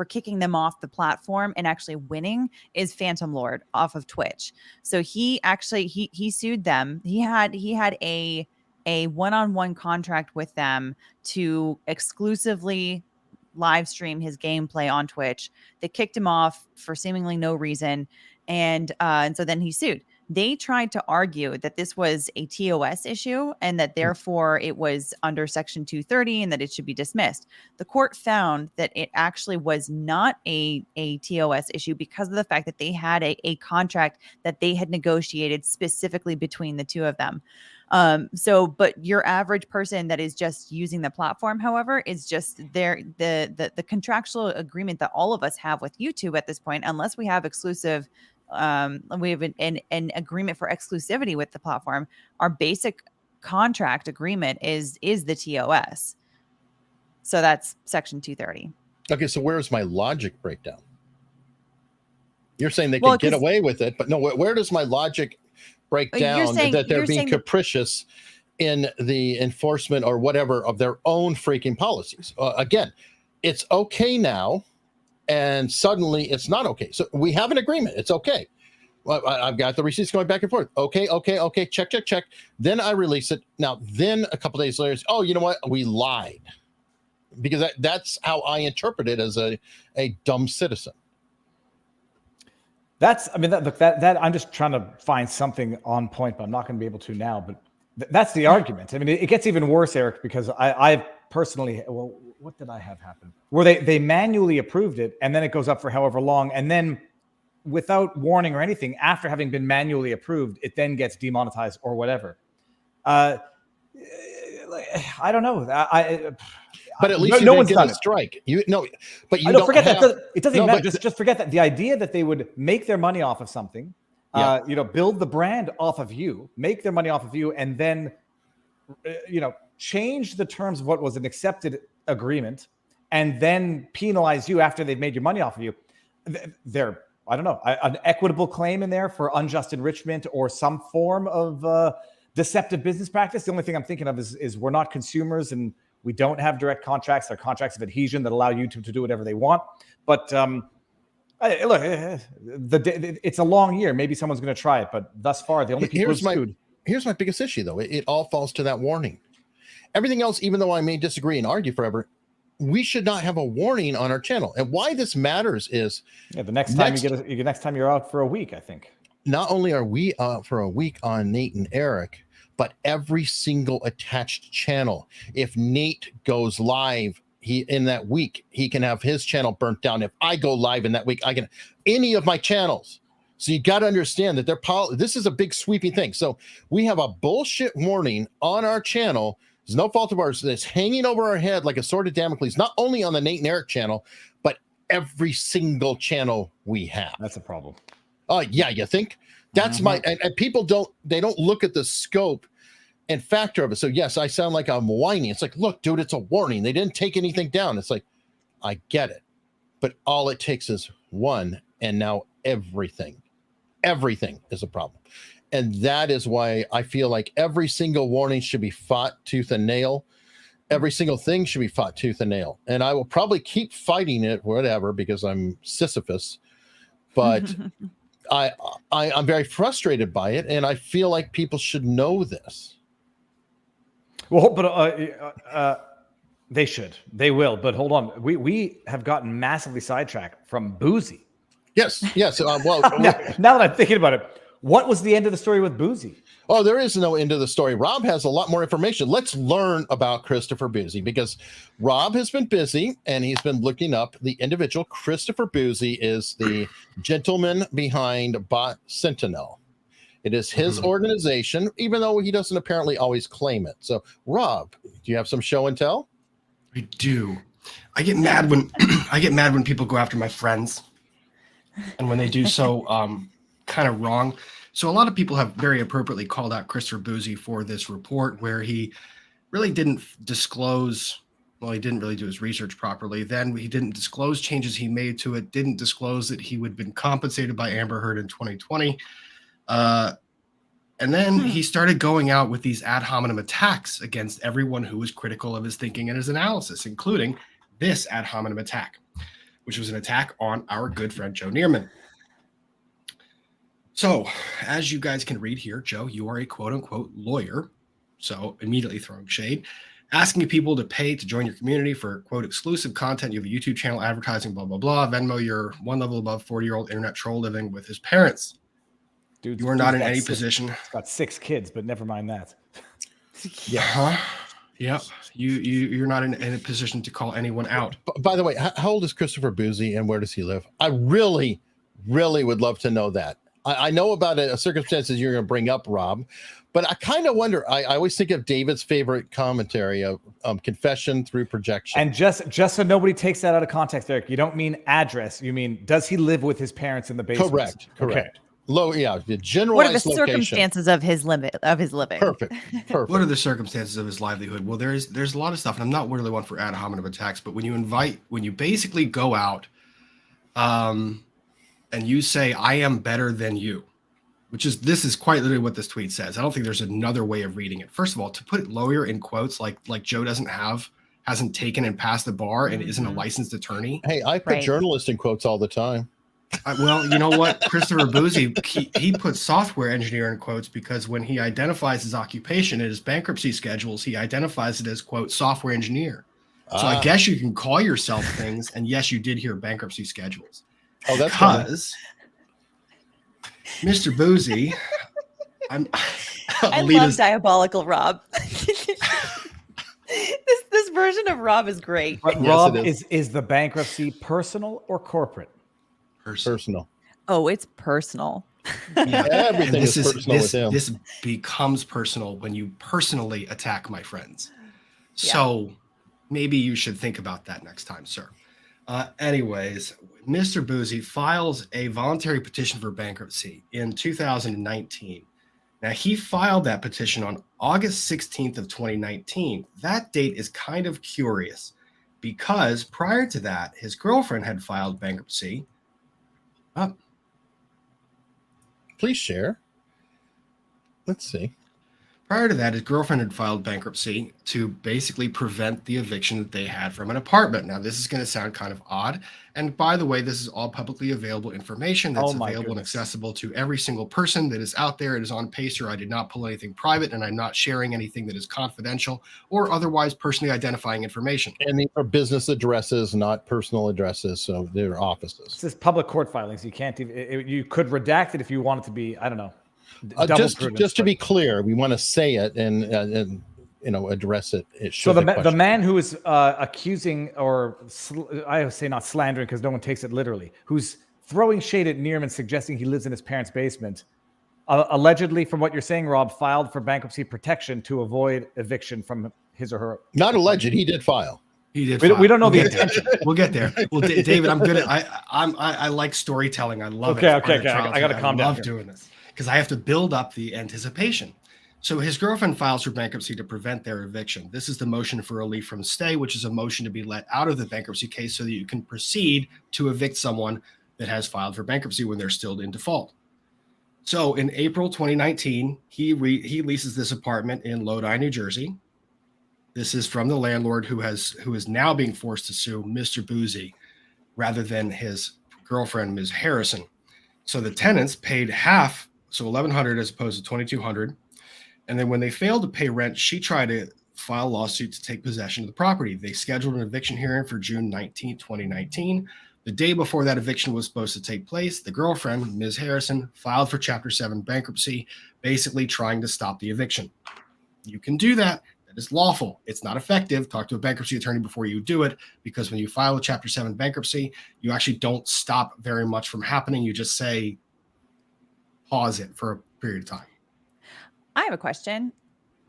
kicking them off the platform and actually winning is Phantom Lord off of Twitch. So he sued them. He had a one-on-one contract with them to exclusively live stream his gameplay on Twitch. They kicked him off for seemingly no reason, and so then he sued. They tried to argue that this was a TOS issue and that therefore it was under Section 230 and that it should be dismissed. The court found that it actually was not a TOS issue because of the fact that they had a contract that they had negotiated specifically between the two of them. But your average person that is just using the platform, however, is just the contractual agreement that all of us have with YouTube at this point, unless we have exclusive we have an agreement for exclusivity with the platform. Our basic contract agreement is the TOS. So that's section 230. Okay, so where's my logic breakdown? You're saying they can get away with it, but no, where does my logic break down that they're being capricious in the enforcement or whatever of their own freaking policies? Again, it's okay now, and suddenly it's not okay. So we have an agreement. It's okay. Well, I've got the receipts going back and forth. Okay, check. Then I release it. Now, then a couple days later, oh, you know what? We lied. Because that's how I interpret it as a dumb citizen. That I'm just trying to find something on point, but I'm not going to be able to now. But that's the argument. I mean, it gets even worse, Eric, because I personally, well, what did I have happen? Where they manually approved it, and then it goes up for however long, and then without warning or anything, after having been manually approved, it then gets demonetized or whatever. I don't know. But at least no one's done a strike. But you don't forget that. It doesn't even matter. Just forget that. The idea that they would make their money off of something, build the brand off of you, make their money off of you, and then, change the terms of what was an accepted agreement, and then penalize you after they've made your money off of you. They're, I don't know, an equitable claim in there for unjust enrichment or some form of deceptive business practice. The only thing I'm thinking of is we're not consumers and we don't have direct contracts. They're contracts of adhesion that allow YouTube to do whatever they want. But look, it's a long year. Maybe someone's going to try it. But thus far, the only people sued. Here's my biggest issue, though. It all falls to that warning. Everything else, even though I may disagree and argue forever, we should not have a warning on our channel. And why this matters is the next time you're out for a week, I think. Not only are we out for a week on Nate and Eric, but every single attached channel. If Nate goes live in that week, he can have his channel burnt down. If I go live in that week, I can any of my channels. So you got to understand that this is a big sweeping thing. So we have a bullshit warning on our channel. There's no fault of ours that's hanging over our head like a sword of Damocles, not only on the Nate and Eric channel, but every single channel we have. That's a problem. Oh, yeah, you think? That's and people don't look at the scope and factor of it. So yes, I sound like I'm whining. It's like, look, dude, it's a warning. They didn't take anything down. It's like, I get it. But all it takes is one, and now everything is a problem. And that is why I feel like every single warning should be fought tooth and nail. Every single thing should be fought tooth and nail. And I will probably keep fighting it, whatever, because I'm Sisyphus. But I'm very frustrated by it, and I feel like people should know this. Well, but they should. They will. But hold on. We have gotten massively sidetracked from Bouzy. Yes. Well, now that I'm thinking about it, what was the end of the story with Bouzy? Oh, there is no end of the story. Rob has a lot more information. Let's learn about Christopher Bouzy, because Rob has been busy and he's been looking up the individual. Christopher Bouzy is the gentleman behind Bot Sentinel. It is his organization, even though he doesn't apparently always claim it. So, Rob, do you have some show and tell? I do. I get mad when people go after my friends, and when they do so kind of wrong. So a lot of people have very appropriately called out Christopher Bouzy for this report where he really didn't disclose. Well, he didn't really do his research properly. Then he didn't disclose changes he made to it. Didn't disclose that he would have been compensated by Amber Heard in 2020. And then he started going out with these ad hominem attacks against everyone who was critical of his thinking and his analysis, including this ad hominem attack, which was an attack on our good friend Joe Neerman. So, as you guys can read here, Joe, you are a quote-unquote lawyer, so immediately throwing shade, asking people to pay to join your community for, quote, exclusive content. You have a YouTube channel, advertising, blah, blah, blah. Venmo, you're one level above 40-year-old internet troll living with his parents. Dude, you are not in any position. He's got 6 kids, but never mind that. Yeah. Yep. You're not in a position to call anyone out. By the way, how old is Christopher Bouzy and where does he live? I really, really would love to know that. I know about circumstances you're going to bring up, Rob, but I kind of wonder. I always think of David's favorite commentary of confession through projection. And just so nobody takes that out of context, Eric, you don't mean address. You mean, does he live with his parents in the basement? Correct. Okay. Low, yeah. The generalized What are the location. circumstances of his living? Perfect. What are the circumstances of his livelihood? Well, there's a lot of stuff, and I'm not really one for ad hominem attacks, but when you basically go out, and you say, "I am better than you," this is quite literally what this tweet says. I don't think there's another way of reading it. First of all, to put lawyer in quotes, like Joe hasn't taken and passed the bar and isn't a licensed attorney. Hey, I put journalist in quotes all the time. Well, you know what? Christopher Bouzy, he puts software engineer in quotes because when he identifies his occupation in his bankruptcy schedules, he identifies it as, quote, software engineer. So I guess you can call yourself things. And yes, you did hear bankruptcy schedules. Oh, that's because Mr. Bouzy, I love diabolical Rob. This version of Rob is great. But Yes, Rob, it is the bankruptcy personal or corporate? personal. Oh, it's personal. Yeah. Everything is personal with him. This becomes personal when you personally attack my friends. So maybe you should think about that next time, sir. Anyways, Mr. Bouzy files a voluntary petition for bankruptcy in 2019. Now, he filed that petition on August 16th of 2019. That date is kind of curious because prior to that, his girlfriend had filed bankruptcy. Please share. Let's see. Prior to that, his girlfriend had filed bankruptcy to basically prevent the eviction that they had from an apartment. Now, this is going to sound kind of odd. And by the way, this is all publicly available information that's available and accessible to every single person that is out there. It is on Pacer. I did not pull anything private, and I'm not sharing anything that is confidential or otherwise personally identifying information. And these are business addresses, not personal addresses. So they're offices. This is public court filings. You can't even, you could redact it if you want it to be, I don't know. Just to be clear, we want to say it and address it. So the man who is accusing, or I say not slandering because no one takes it literally, who's throwing shade at Neerman, suggesting he lives in his parents' basement, allegedly, from what you're saying, Rob, filed for bankruptcy protection to avoid eviction from his or her. Not alleged. He did file. He did. We don't know the intention. We'll get there. Well, David, I'm good at. I like storytelling. I love it. Okay. I got to calm down. I love doing this because I have to build up the anticipation. So his girlfriend files for bankruptcy to prevent their eviction. This is the motion for relief from stay, which is a motion to be let out of the bankruptcy case so that you can proceed to evict someone that has filed for bankruptcy when they're still in default. So in April 2019, he leases this apartment in Lodi, New Jersey. This is from the landlord who is now being forced to sue Mr. Bouzy rather than his girlfriend, Ms. Harrison. So the tenants paid half, so $1,100 as opposed to $2,200. And then when they failed to pay rent, she tried to file a lawsuit to take possession of the property. They scheduled an eviction hearing for June 19, 2019. The day before that eviction was supposed to take place, the girlfriend, Ms. Harrison, filed for Chapter 7 bankruptcy, basically trying to stop the eviction. You can do that. That is lawful. It's not effective. Talk to a bankruptcy attorney before you do it, because when you file a Chapter 7 bankruptcy, you actually don't stop very much from happening. You just say, pause it for a period of time. I have a question.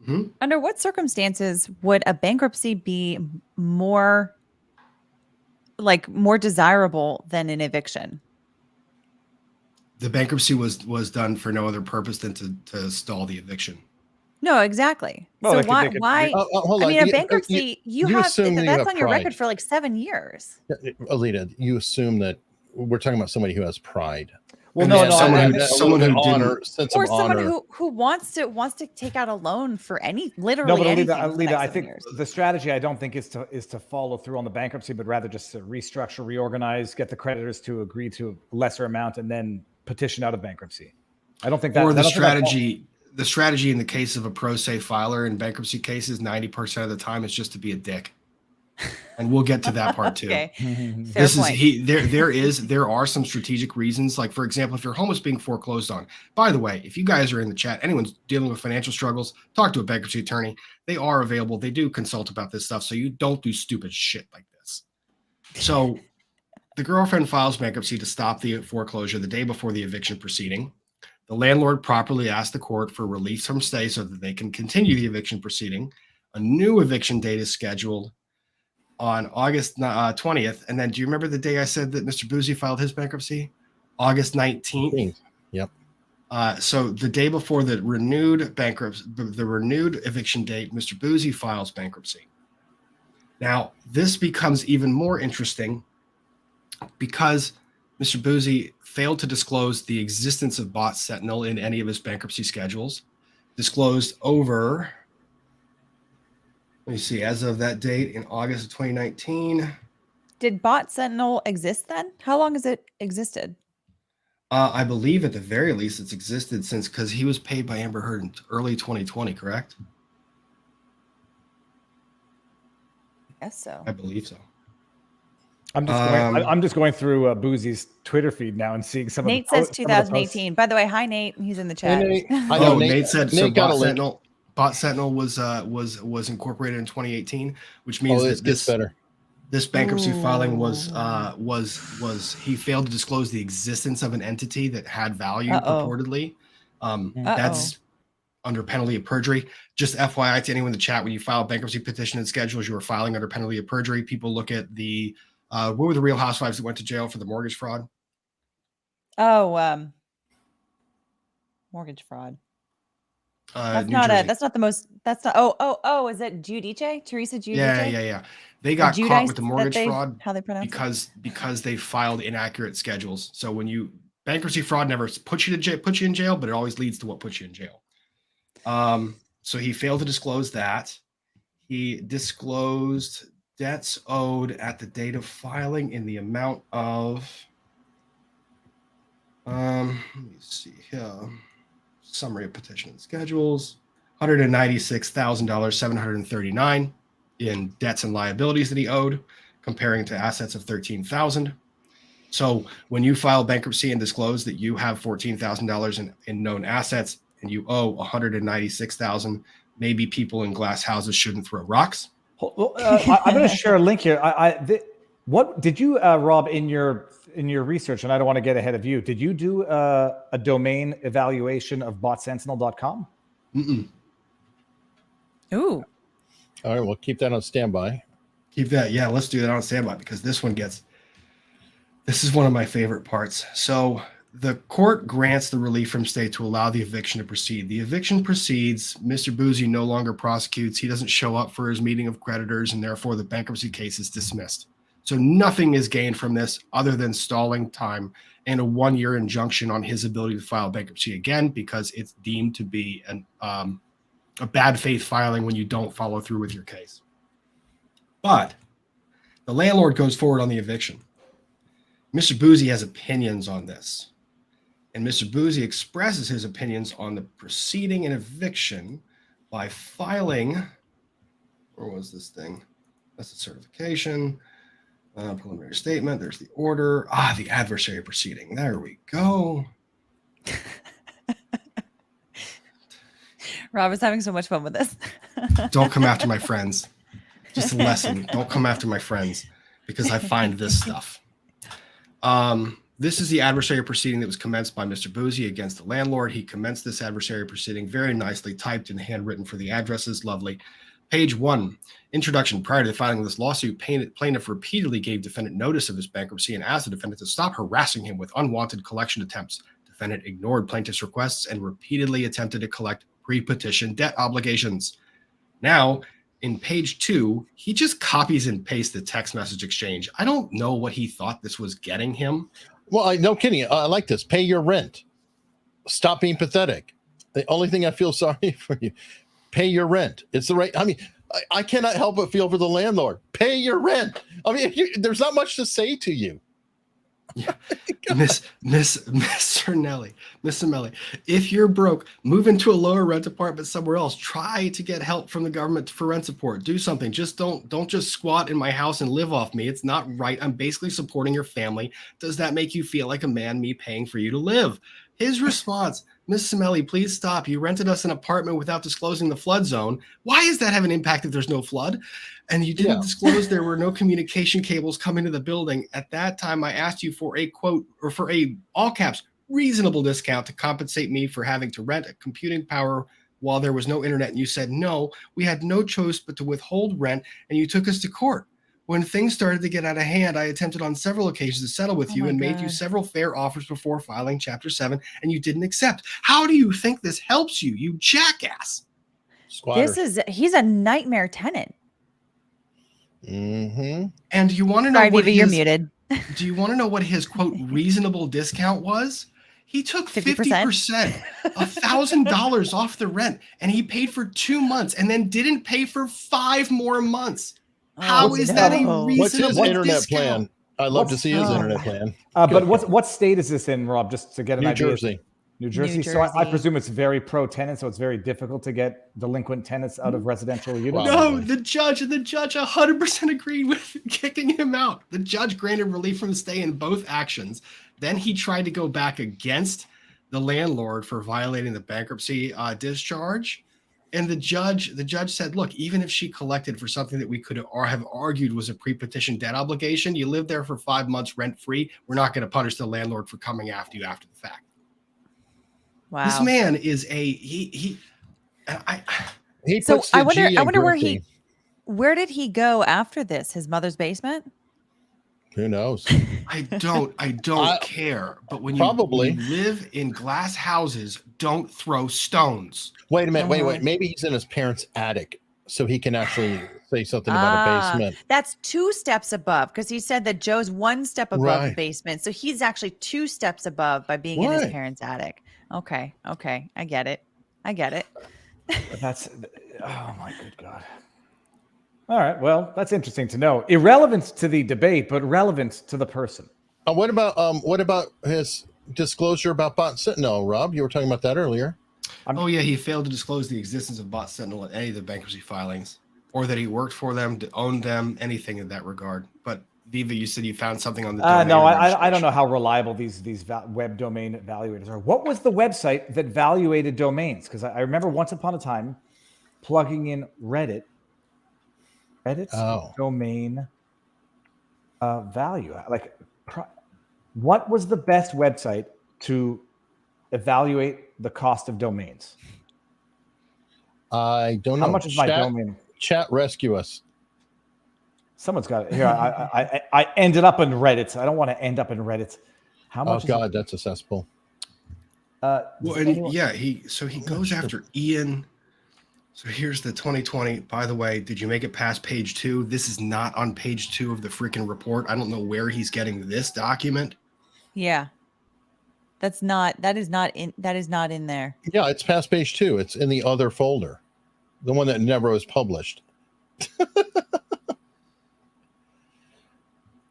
Mm-hmm. Under what circumstances would a bankruptcy be more desirable than an eviction? The bankruptcy was done for no other purpose than to stall the eviction. No, exactly. Well, so why? Hold on. I mean, a bankruptcy, you have that's on your record for like 7 years. Alita, you assume that we're talking about somebody who has pride. Well, someone who honor, sense or of someone honor. who wants to take out a loan for literally anything. Alita, I think the strategy, I don't think is to follow through on the bankruptcy, but rather just to restructure, reorganize, get the creditors to agree to a lesser amount, and then petition out of bankruptcy. I don't think that. Or the strategy. The strategy in the case of a pro se filer in bankruptcy cases, 90% of the time, is just to be a dick. And we'll get to that part too. Okay. There are some strategic reasons. Like, for example, if your home is being foreclosed on, by the way, if you guys are in the chat, anyone's dealing with financial struggles, talk to a bankruptcy attorney. They are available. They do consult about this stuff. So you don't do stupid shit like this. So the girlfriend files bankruptcy to stop the foreclosure the day before the eviction proceeding. The landlord properly asked the court for relief from stay so that they can continue the eviction proceeding. A new eviction date is scheduled on August 20th. And then do you remember the day I said that Mr. Bouzy filed his bankruptcy? August 19th. Yep. So the day before the renewed eviction date, Mr. Bouzy files bankruptcy. Now, this becomes even more interesting because Mr. Bouzy failed to disclose the existence of bot Sentinel in any of his bankruptcy schedules. Disclosed over, let me see, as of that date in August of 2019. Did bot Sentinel exist then? How long has it existed? I believe at the very least it's existed since, because he was paid by Amber Heard in early 2020, correct? I guess so. I believe so. I'm just going through Boozy's Twitter feed now and seeing some Nate of the says 2018. By the way, hi Nate. He's in the chat. Nate. I Oh, know Nate said so. Nate got a link. Bot Sentinel was incorporated in 2018, which means this that gets better. This bankruptcy filing was he failed to disclose the existence of an entity that had value purportedly. That's under penalty of perjury. Just FYI to anyone in the chat, when you file a bankruptcy petition and schedules, you are filing under penalty of perjury. People look at the what were the Real Housewives that went to jail for the mortgage fraud? Mortgage fraud. That's not the most. That's not. Is it Giudice? Teresa Giudice? Yeah. They got caught with the mortgage fraud how they pronounce because they filed inaccurate schedules. So when bankruptcy fraud never puts you in jail, but it always leads to what puts you in jail. So he failed to disclose that. He disclosed debts owed at the date of filing in the amount of let me see here. Summary of petition and schedules, $196,739 in debts and liabilities that he owed, comparing to assets of $13,000. So when you file bankruptcy and disclose that you have $14,000 in known assets and you owe $196,000, maybe people in glass houses shouldn't throw rocks. I'm going to share a link here. What did you, Rob, in your research, and I don't want to get ahead of you, did you do a domain evaluation of botsentinel.com? Mm-mm. Ooh. All right, we'll keep that on standby. Keep that. Yeah, let's do that on standby because this is one of my favorite parts. So the court grants the relief from stay to allow the eviction to proceed. The eviction proceeds. Mr. Bouzy no longer prosecutes. He doesn't show up for his meeting of creditors, and therefore the bankruptcy case is dismissed. So nothing is gained from this other than stalling time and a 1-year injunction on his ability to file bankruptcy again, because it's deemed to be a bad faith filing when you don't follow through with your case. But the landlord goes forward on the eviction. Mr. Bouzy has opinions on this. And Mr. Bouzy expresses his opinions on the proceeding and eviction by filing, where was this thing? That's the certification. Preliminary statement. There's the order. The adversary proceeding. There we go. Rob is having so much fun with this. Don't come after my friends. Just a lesson. Don't come after my friends because I find this stuff. This is the adversary proceeding that was commenced by Mr. Bouzy against the landlord. He commenced this adversary proceeding very nicely, typed and handwritten for the addresses. Lovely. Page 1, introduction. Prior to the filing of this lawsuit, plaintiff repeatedly gave defendant notice of his bankruptcy and asked the defendant to stop harassing him with unwanted collection attempts. Defendant ignored plaintiff's requests and repeatedly attempted to collect pre-petition debt obligations. Now, in page 2, he just copies and pastes the text message exchange. I don't know what he thought this was getting him. Well, no kidding. I like this. Pay your rent. Stop being pathetic. The only thing I feel sorry for you. Pay your rent. It's the right. I mean, I cannot help but feel for the landlord. Pay your rent. I mean, there's not much to say to you. Yeah. Miss Cernelli, Miss Cernelli, if you're broke, move into a lower rent apartment somewhere else. Try to get help from the government for rent support. Do something. Just don't just squat in my house and live off me. It's not right. I'm basically supporting your family. Does that make you feel like a man, me paying for you to live? His response, Miss Cernelli, please stop. You rented us an apartment without disclosing the flood zone. Why does that have an impact if there's no flood? And you didn't disclose there were no communication cables coming to the building. At that time, I asked you for a quote, or for a all caps reasonable discount to compensate me for having to rent a computing power while there was no internet. And you said, no, we had no choice but to withhold rent, and you took us to court. When things started to get out of hand, I attempted on several occasions to settle with you and made you several fair offers before filing Chapter 7, and you didn't accept. How do you think this helps you, you jackass? Squatters. He's a nightmare tenant. Mm-hmm. And you want to know Sorry, what Viva, you're muted. Do you want to know what his, quote, reasonable discount was? He took 50%, $1,000 off the rent, and he paid for 2 months and then didn't pay for 5 more months. How is that a reasonable What's his internet discount? plan? I'd love to see his internet plan. But what state is this in, Rob? Just to get an idea. New Jersey. New Jersey. So I presume it's very pro-tenant, so it's very difficult to get delinquent tenants out of residential units. No, the judge 100% agreed with kicking him out. The judge granted relief from the stay in both actions. Then he tried to go back against the landlord for violating the bankruptcy discharge. And the judge said, look, even if she collected for something that we could have argued was a pre-petition debt obligation, you lived there for 5 months rent-free. We're not going to punish the landlord for coming after you after the fact. Wow. This man is he So I wonder where did he go after this? His mother's basement? Who knows? I don't care. But when you live in glass houses, don't throw stones. Wait a minute. Wait. Maybe he's in his parents' attic, so he can actually say something about a basement. That's 2 steps above, because he said that Joe's 1 step above the basement. So he's actually 2 steps above by being in his parents' attic. Okay. I get it. That's, oh my good God. All right. Well, that's interesting to know. Irrelevant to the debate, but relevant to the person. What about his disclosure about Bot Sentinel, Rob? You were talking about that earlier. He failed to disclose the existence of Bot Sentinel in any of the bankruptcy filings, or that he worked for them, owned them, anything in that regard. But Viva, you said you found something on the domain. No, I don't know how reliable these web domain evaluators are. What was the website that evaluated domains? Because I remember once upon a time plugging in Reddit's domain value. What was the best website to evaluate the cost of domains? I don't know. How much is my domain? Chat, rescue us. Someone's got it here. I ended up in Reddit. I don't want to end up in Reddit. How much? Oh God, that's a cesspool. He goes after Ian. So here's the 2020. By the way, did you make it past page 2? This is not on page 2 of the freaking report. I don't know where he's getting this document. Yeah. That is not in there. Yeah, it's past page 2. It's in the other folder. The one that never was published.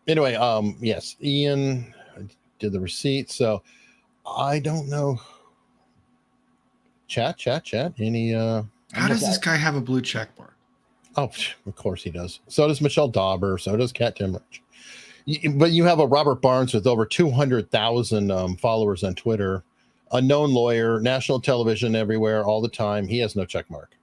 Anyway, yes, Ian did the receipt. So I don't know. Chat. Any how does this guy have a blue check mark? Oh, of course he does. So does Michelle Dauber. So does Kat Timrich. But you have a Robert Barnes with over 200,000 followers on Twitter, a known lawyer, national television everywhere, all the time. He has no check mark.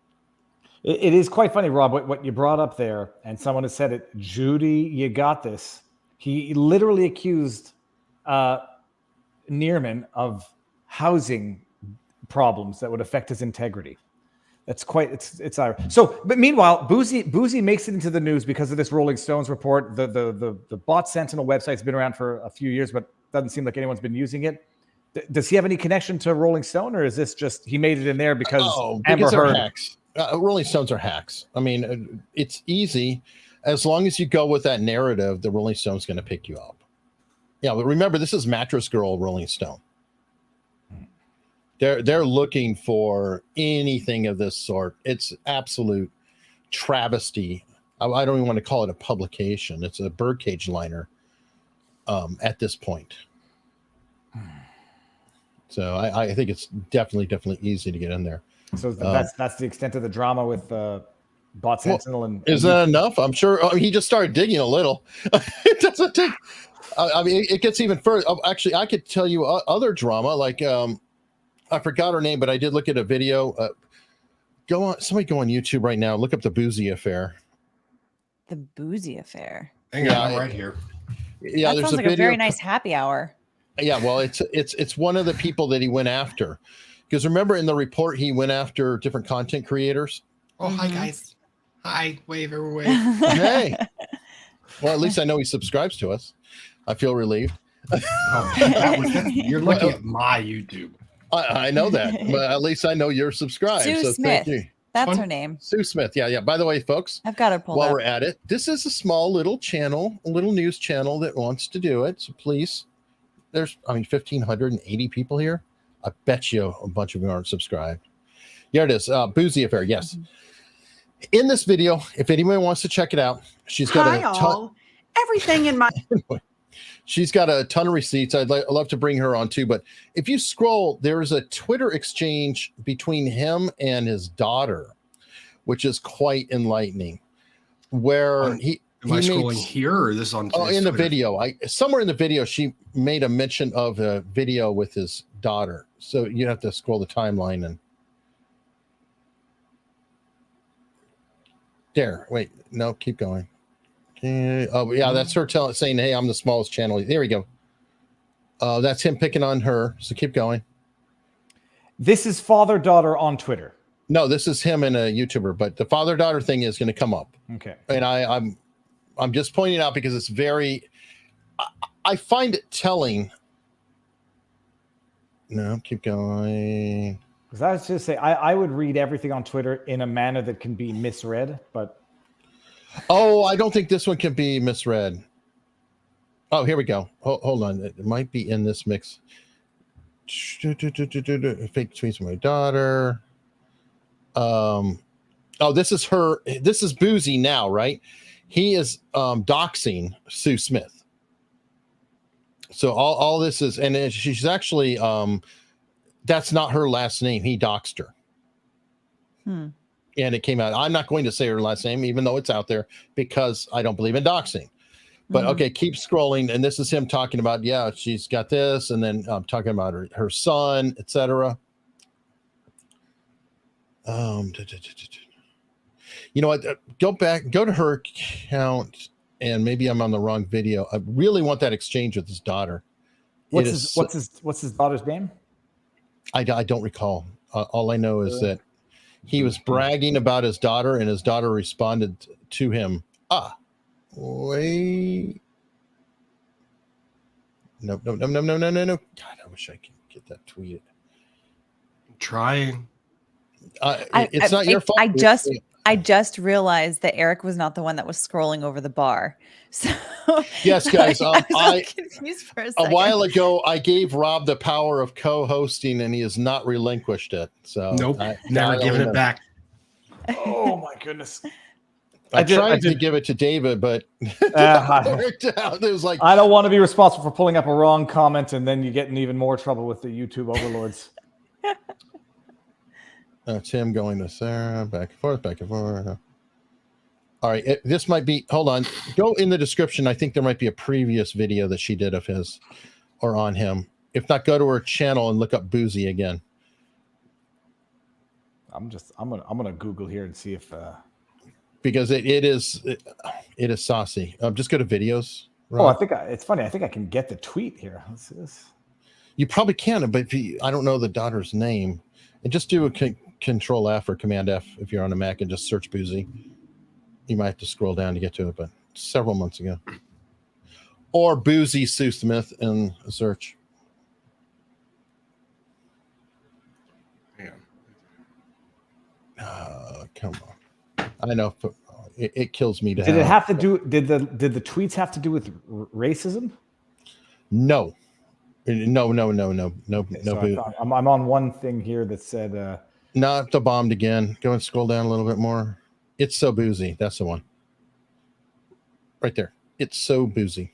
It is quite funny, Rob, what you brought up there, and someone has said it. Judy, you got this. He literally accused Neerman of housing problems that would affect his integrity. That's quite it's ironic. So, but meanwhile, Bouzy makes it into the news because of this Rolling Stones report. The Bot Sentinel website's been around for a few years, but doesn't seem like anyone's been using it. Does he have any connection to Rolling Stone, or is this just he made it in there because Amber Heard? Hacks. Rolling Stones are hacks. I mean, it's easy as long as you go with that narrative. The Rolling Stone's going to pick you up. Yeah, but remember, this is Mattress Girl Rolling Stone. They're looking for anything of this sort. It's absolute travesty. I don't even want to call it a publication. It's a birdcage liner at this point. So I think it's definitely easy to get in there. So that's the extent of the drama with Bot Sentinel. And is that enough? I'm sure he just started digging a little. It doesn't take. I mean, it gets even further. Actually, I could tell you other drama like. I forgot her name, but I did look at a video. Somebody go on YouTube right now. Look up the Bouzy affair. The Bouzy affair. Hang on, I'm right here. Yeah, that sounds like a very nice happy hour. Yeah, well, it's one of the people that he went after. Because remember in the report, he went after different content creators. Oh, hi guys. Hi, wave every wave. Hey. Well, at least I know he subscribes to us. I feel relieved. You're looking at my YouTube. I know that, but at least I know you're subscribed. Sue so Smith. thank you. That's her name. Sue Smith. Yeah. By the way, folks, I've got her pulled while up. we're at it, this is a small little channel, a little news channel that wants to do it. So please, there's 1,580 people here. I bet you a bunch of them aren't subscribed. Here it is. Bouzy Affair. Yes. In this video, if anyone wants to check it out, she's got everything in my she's got a ton of receipts. I'd love to bring her on too. But if you scroll, there's a Twitter exchange between him and his daughter, which is quite enlightening. Where Am I scrolling here or this on? In the Twitter? video, somewhere in the video, she made a mention of a video with his daughter. So you have to scroll the timeline and there. Wait, no, keep going. Oh yeah, that's her saying, "Hey, I'm the smallest channel." There we go. That's him picking on her. So keep going. This is father-daughter on Twitter. No, this is him and a YouTuber, but the father-daughter thing is going to come up. Okay. And I'm just pointing out because it's very. I find it telling. No, keep going. Because I was just say I would read everything on Twitter in a manner that can be misread, but. Oh, I don't think this one can be misread. Oh, here we go. Hold on. It might be in this mix. Fake tweets from my daughter. Oh, this is her. This is Bouzy now, right? He is doxing Sue Smith. So all this is, and she's actually, that's not her last name. He doxed her. And it came out. I'm not going to say her last name, even though it's out there, because I don't believe in doxing. But okay, keep scrolling. And this is him talking about, yeah, she's got this. And then talking about her son, etc. You know what? Go to her account, and maybe I'm on the wrong video. I really want that exchange with his daughter. What's his daughter's name? I don't recall. All I know is that he was bragging about his daughter, and his daughter responded to him. Wait. No. God, I wish I could get that tweeted. I'm trying. It's not your fault. I just realized that Eric was not the one that was scrolling over the bar. So yes, guys. I was confused for a second. A while ago, I gave Rob the power of co-hosting, and he has not relinquished it. So nope, never given it back. Oh my goodness! I tried to give it to David, but it worked out. It was like, I don't want to be responsible for pulling up a wrong comment, and then you get in even more trouble with the YouTube overlords. That's him going to Sarah, back and forth, back and forth. All right, this might be. Hold on, go in the description. I think there might be a previous video that she did of his, or on him. If not, go to her channel and look up Bouzy again. I'm gonna Google here and see if. Because it is saucy. Just go to videos. Rob. Oh, I think it's funny. I think I can get the tweet here. Let's see this. You probably can, but I don't know the daughter's name. And just do a Control F or Command F if you're on a Mac and just search Bouzy. You might have to scroll down to get to it, but several months ago. Or Bouzy Sue Smith in a search. Come on. I know it kills me to Did it have to do? Did the tweets have to do with racism? No. No. So I'm on one thing here that said. Not the bombed again. Go and scroll down a little bit more. It's so Bouzy. That's the one. Right there. It's so Bouzy.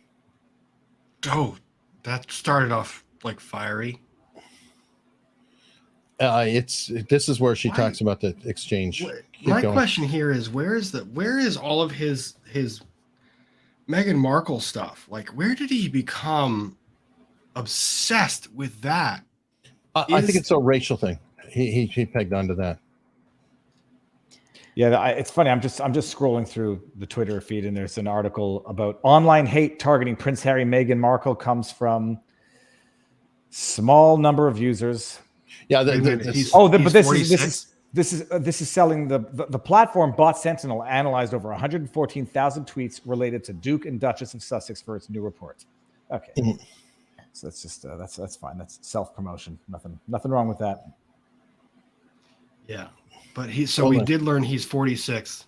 Oh, that started off like fiery. This is where she talks about the exchange. My question here is where is all of his Meghan Markle stuff? Like, where did he become obsessed with that? I think it's a racial thing. He pegged onto that. Yeah, it's funny. I'm just scrolling through the Twitter feed, and there's an article about online hate targeting Prince Harry, Meghan Markle comes from Small number of users. Yeah, Wait a minute, this- he's- But he's this 46? is selling the platform bot Sentinel analyzed over 114,000 tweets related to Duke and Duchess of Sussex for its new report. Okay, Mhm. so that's just that's fine. That's self promotion. Nothing wrong with that. Yeah, but we Hold on. did learn he's 46.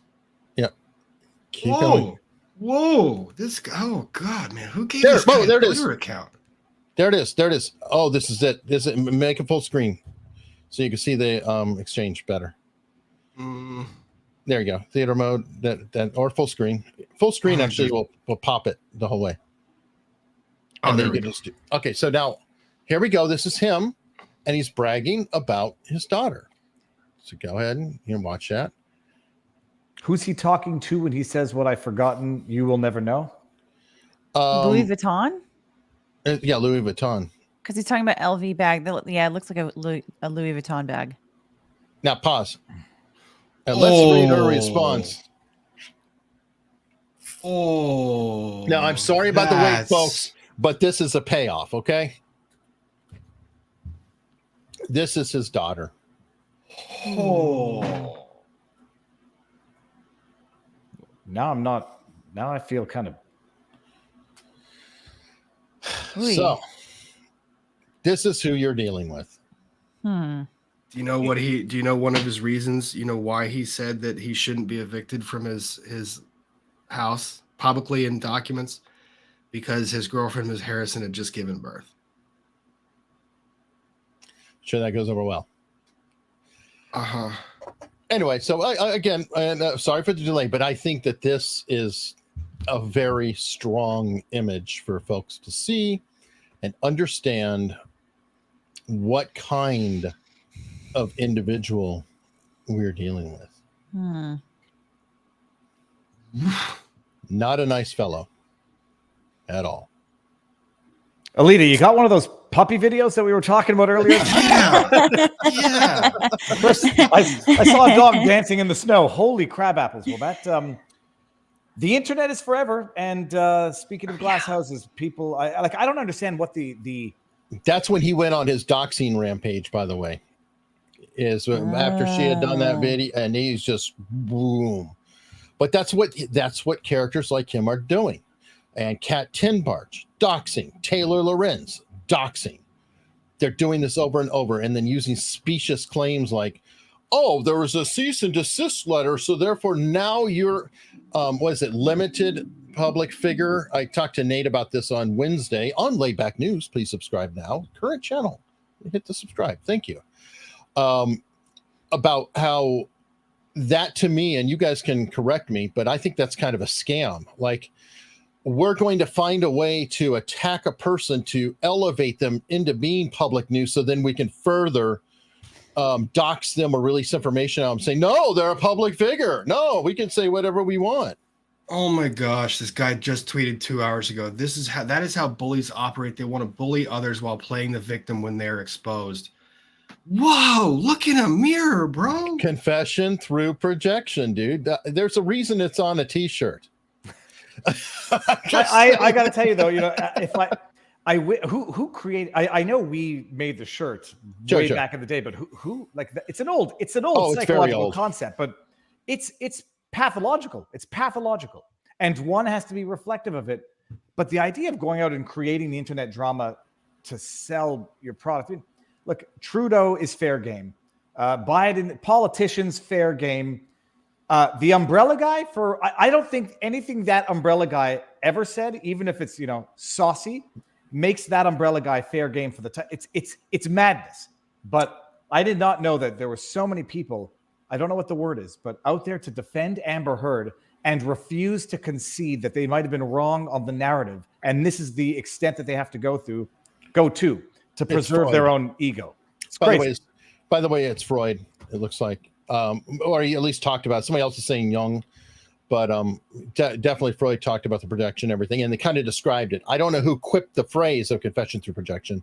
keep going. Whoa! This guy. Oh God, man, who gave There- this guy there a it is. Twitter account? There it is. Oh, this is it. Make it full screen so you can see the exchange better. Mm, There you go. Theater mode that or full screen. Full screen actually will pop it the whole way. oh, And there then we you go. just do. Okay, so now here we go. This is him, and he's bragging about his daughter. So go ahead and watch that. Who's he talking to when he says what I've forgotten? You will never know. Louis Vuitton? Yeah, Louis Vuitton. Because he's talking about LV bag. Yeah, it looks like a Louis Vuitton bag. Now pause. And let's read her response. Oh. Now I'm sorry about the wait, that's- folks, but this is a payoff. Okay. This is his daughter. Oh. Now I'm not. Now I feel kind of. Ooh. So this is who you're dealing with. Do you know what he? Do you know one of his reasons? You know why he said that he shouldn't be evicted from his house publicly in documents? Because his girlfriend, Ms. Harrison, had just given birth. Sure, that goes over well. Uh-huh. Anyway, so again, sorry for the delay, but I think that this is a very strong image for folks to see and understand what kind of individual we're dealing with. Not a nice fellow at all. Alita, you got one of those puppy videos that we were talking about earlier? Yeah. First, I saw a dog dancing in the snow. Holy crab apples! Well, that the internet is forever. And speaking of glass houses, people, I don't understand what the That's when he went on his doxing rampage, by the way. Is after she had done that video, and he's just boom. But that's what characters like him are doing. And Kat Tinbarge, doxing. Taylor Lorenz, doxing. They're doing this over and over, and then using specious claims like, "Oh, there was a cease and desist letter, so therefore now you're, limited public figure." I talked to Nate about this on Wednesday on Layback News. Please subscribe now. Current channel. Hit the subscribe. Thank you. About how that to me, and you guys can correct me, but I think that's kind of a scam. Like, we're going to find a way to attack a person to elevate them into being public news, so then we can further dox them or release information out and say, no, they're a public figure. No, we can say whatever we want. Oh my gosh, this guy just tweeted 2 hours ago. That is how bullies operate. They want to bully others while playing the victim when they're exposed. Whoa, look in a mirror, bro. Confession through projection, dude. There's a reason it's on a t-shirt. I got to tell you though, if who created? I know we made the shirt way back in the day, but who like it's an old psychological concept, but it's pathological. It's pathological, and one has to be reflective of it. But the idea of going out and creating the internet drama to sell your product, look, Trudeau is fair game. Biden, politicians, fair game. The umbrella guy I don't think anything that umbrella guy ever said, even if it's saucy, makes that umbrella guy fair game for the time. It's madness. But I did not know that there were so many people, I don't know what the word is, but out there to defend Amber Heard and refuse to concede that they might have been wrong on the narrative. And this is the extent that they have to go to preserve their own ego. It's crazy. By the way, it's Freud, it looks like. Or he at least talked about it. Somebody else is saying Jung, but definitely Freud talked about the projection and everything, and they kind of described it. I don't know who quipped the phrase of confession through projection,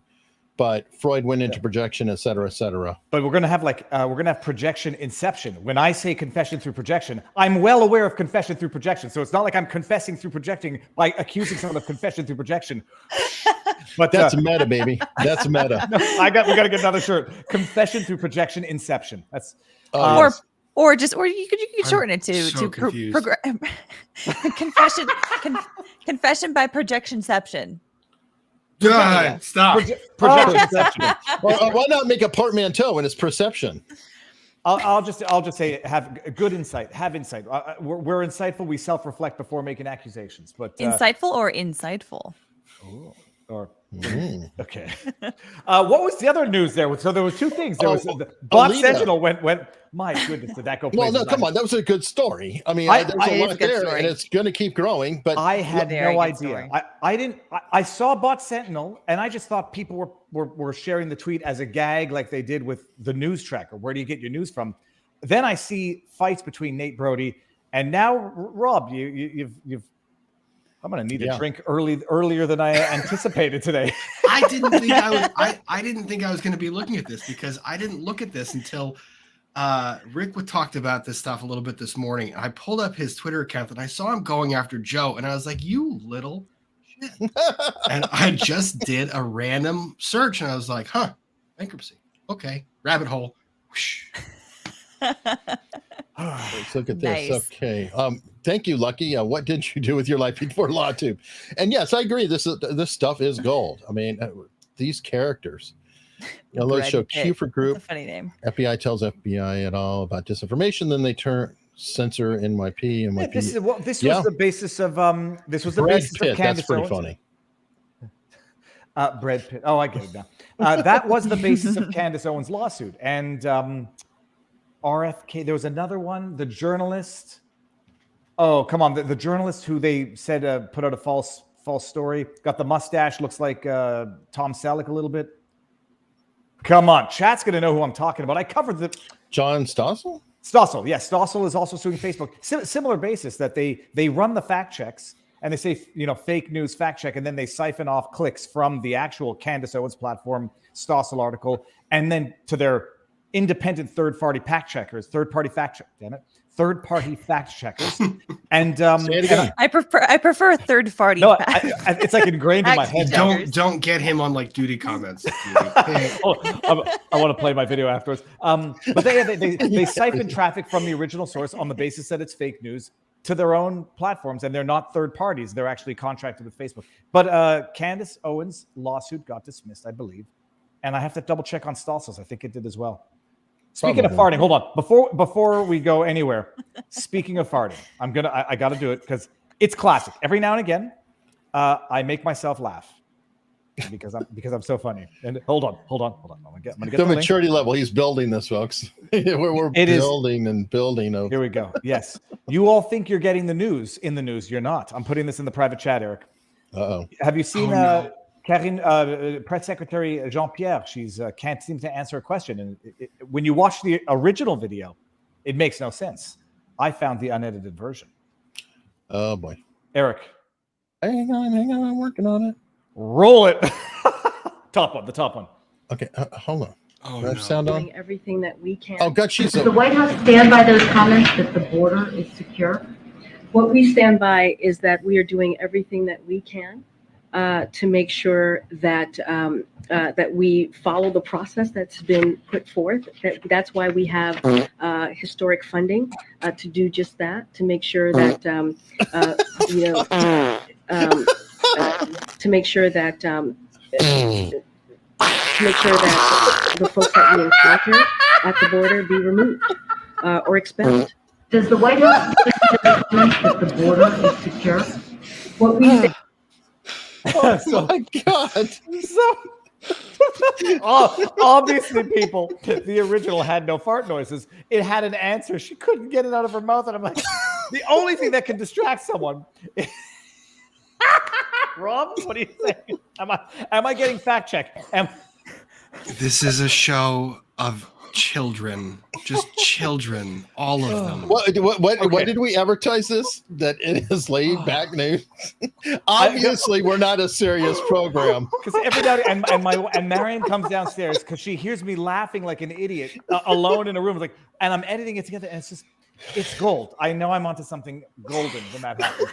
but Freud went into projection, et cetera, et cetera. But we're gonna have projection inception. When I say confession through projection, I'm well aware of confession through projection. So it's not like I'm confessing through projecting by accusing someone of confession through projection. But That's meta, baby. That's meta. no, we got to get another shirt. Confession through projection inception. That's or you could shorten it to confession by projectionception. God, stop. projection inception. Why not make a portmanteau when it's perception? I'll just say have good insight. Have insight. We're insightful. We self-reflect before making accusations. But insightful or insightful? Okay. What was the other news there? So there was two things. There was the Bot Sentinel went. My goodness, did that go? Well, no, come on. That was a good story. I mean, there's a lot there, and it's going to keep growing. But I had no idea. I didn't. I saw Bot Sentinel, and I just thought people were sharing the tweet as a gag, like they did with the news tracker. Where do you get your news from? Then I see fights between Nate Brody and now Rob. You've. I'm going to need a drink earlier than I anticipated today. I didn't think I was going to be looking at this because I didn't look at this until Rick talked about this stuff a little bit this morning. I pulled up his Twitter account and I saw him going after Joe, and I was like, "You little shit!" And I just did a random search, and I was like, "Huh, bankruptcy? Okay, rabbit hole." Whoosh. Let's look at this. Nice. Okay. Thank you, Lucky. What did you do with your life before LawTube? And yes, I agree. This stuff is gold. I mean, these characters. Let's show Q for group. That's a funny name. FBI tells FBI at all about disinformation. Then they censor NYP. Yeah, this was the basis of Candace That's pretty Owens. funny. Brad Pitt. Oh, I get it now. That was the basis of Candace Owens' lawsuit. And RFK, there was another one, the journalist. Oh, come on. The journalist who they said put out a false story, got the mustache, looks like Tom Selleck a little bit. Come on. Chat's going to know who I'm talking about. I covered the... John Stossel? Stossel, yes. Stossel is also suing Facebook. Similar basis that they run the fact checks and they say, fake news fact check, and then they siphon off clicks from the actual Candace Owens platform, Stossel article, and then to their independent third-party fact checkers, third-party fact checkers. And say it again. I prefer a third party. No, it's like ingrained in my head. Don't get him on like duty comments. I want to play my video afterwards. But they siphon traffic from the original source on the basis that it's fake news to their own platforms, and they're not third parties. They're actually contracted with Facebook. But Candace Owens' lawsuit got dismissed, I believe, and I have to double check on Stossel's. I think it did as well. Speaking of farting, hold on. Before we go anywhere, speaking of farting, I got to do it because it's classic. Every now and again, I make myself laugh because I'm so funny. And hold on. I'm gonna get the maturity level. He's building this, folks. We're building and building. Here we go. Yes, you all think you're getting the news in the news. You're not. I'm putting this in the private chat, Eric. Uh-oh. Have you seen Karine, Press Secretary Jean-Pierre? She's can't seem to answer a question. And when you watch the original video, it makes no sense. I found the unedited version. Oh, boy. Eric. Hang on. I'm working on it. Roll it. The top one. Okay, hold on. Oh, no. Sound on? Doing everything that we can. Oh, God, Does the White House stand by those comments that the border is secure? What we stand by is that we are doing everything that we can to make sure that that we follow the process that's been put forth. That's why we have historic funding to do just that, to make sure that to make sure that the folks that we encounter at the border be removed or expelled. Does the White House stand that the border is secure? What we say. Oh my God! Obviously, people, the original had no fart noises. It had an answer. She couldn't get it out of her mouth, and I'm like, the only thing that can distract someone. Rob, what are you saying? Am I getting fact checked? This is a show of children, all of them. What did we advertise this? That it is laid back news. Obviously, we're not a serious program. Because everybody and Marion comes downstairs because she hears me laughing like an idiot alone in a room, like, and I'm editing it together, and it's gold. I know I'm onto something golden when that happens.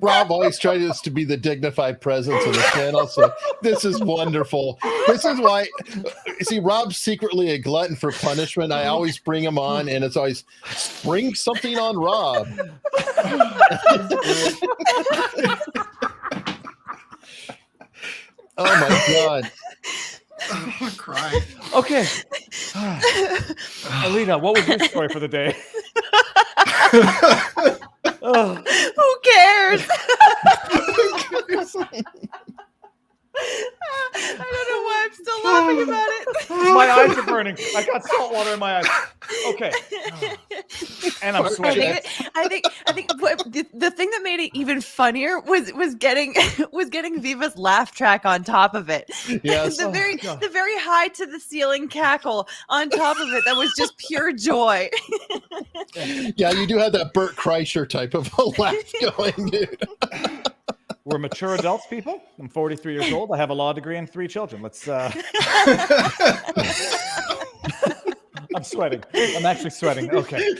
Rob always tries to be the dignified presence of the channel, so this is wonderful. This is why, see, Rob's secretly a glutton for punishment. I always bring him on, and it's always spring something on Rob. Oh my God. I'm gonna cry. Okay. Alina, what was your story for the day? Who cares? I don't know why I'm still laughing about it. My eyes are burning. I got salt water in my eyes. Okay. And I'm sweating. I think the thing that made it even funnier was getting Viva's laugh track on top of it. Yes. the very high to the ceiling cackle on top of it that was just pure joy. Yeah, you do have that Bert Kreischer type of a laugh going, dude. We're mature adults, people. I'm 43 years old. I have a law degree and 3 children. Let's. I'm sweating. I'm actually sweating. Okay.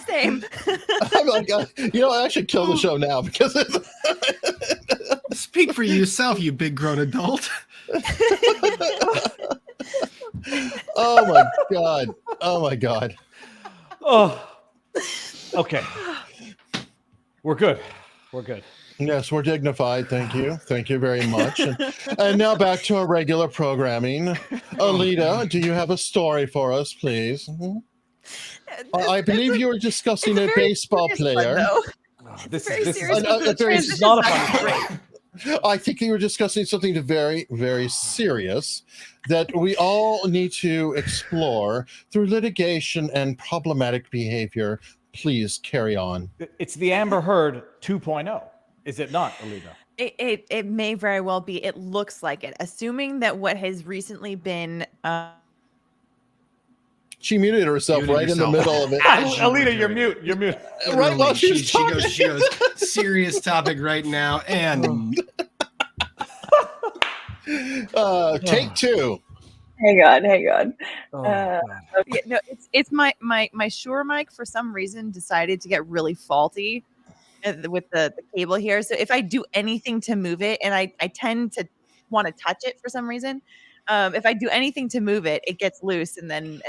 Same. I'm like, I should kill the show now because it's. Speak for yourself, you big grown adult. Oh my God. Oh my God. Oh. Okay. We're good. We're good. Yes, we're dignified. Thank you. Thank you very much. And now back to our regular programming. Alita, do you have a story for us, please? I believe you were discussing a baseball player. This is not a fun. I think you were discussing something very, very serious that we all need to explore through litigation and problematic behavior. Please carry on. It's the Amber Heard 2.0. Is it not, Alita? It may very well be. It looks like it. Assuming that what has recently been she muted herself right in the middle of it. Alita, you're mute. You're mute. Right while she goes, serious topic right now. And take 2. hang on. Oh, Okay, no, it's my Shure mic for some reason decided to get really faulty with the cable here. So if I do anything to move it, and I tend to want to touch it for some reason, if I do anything to move it, it gets loose, and then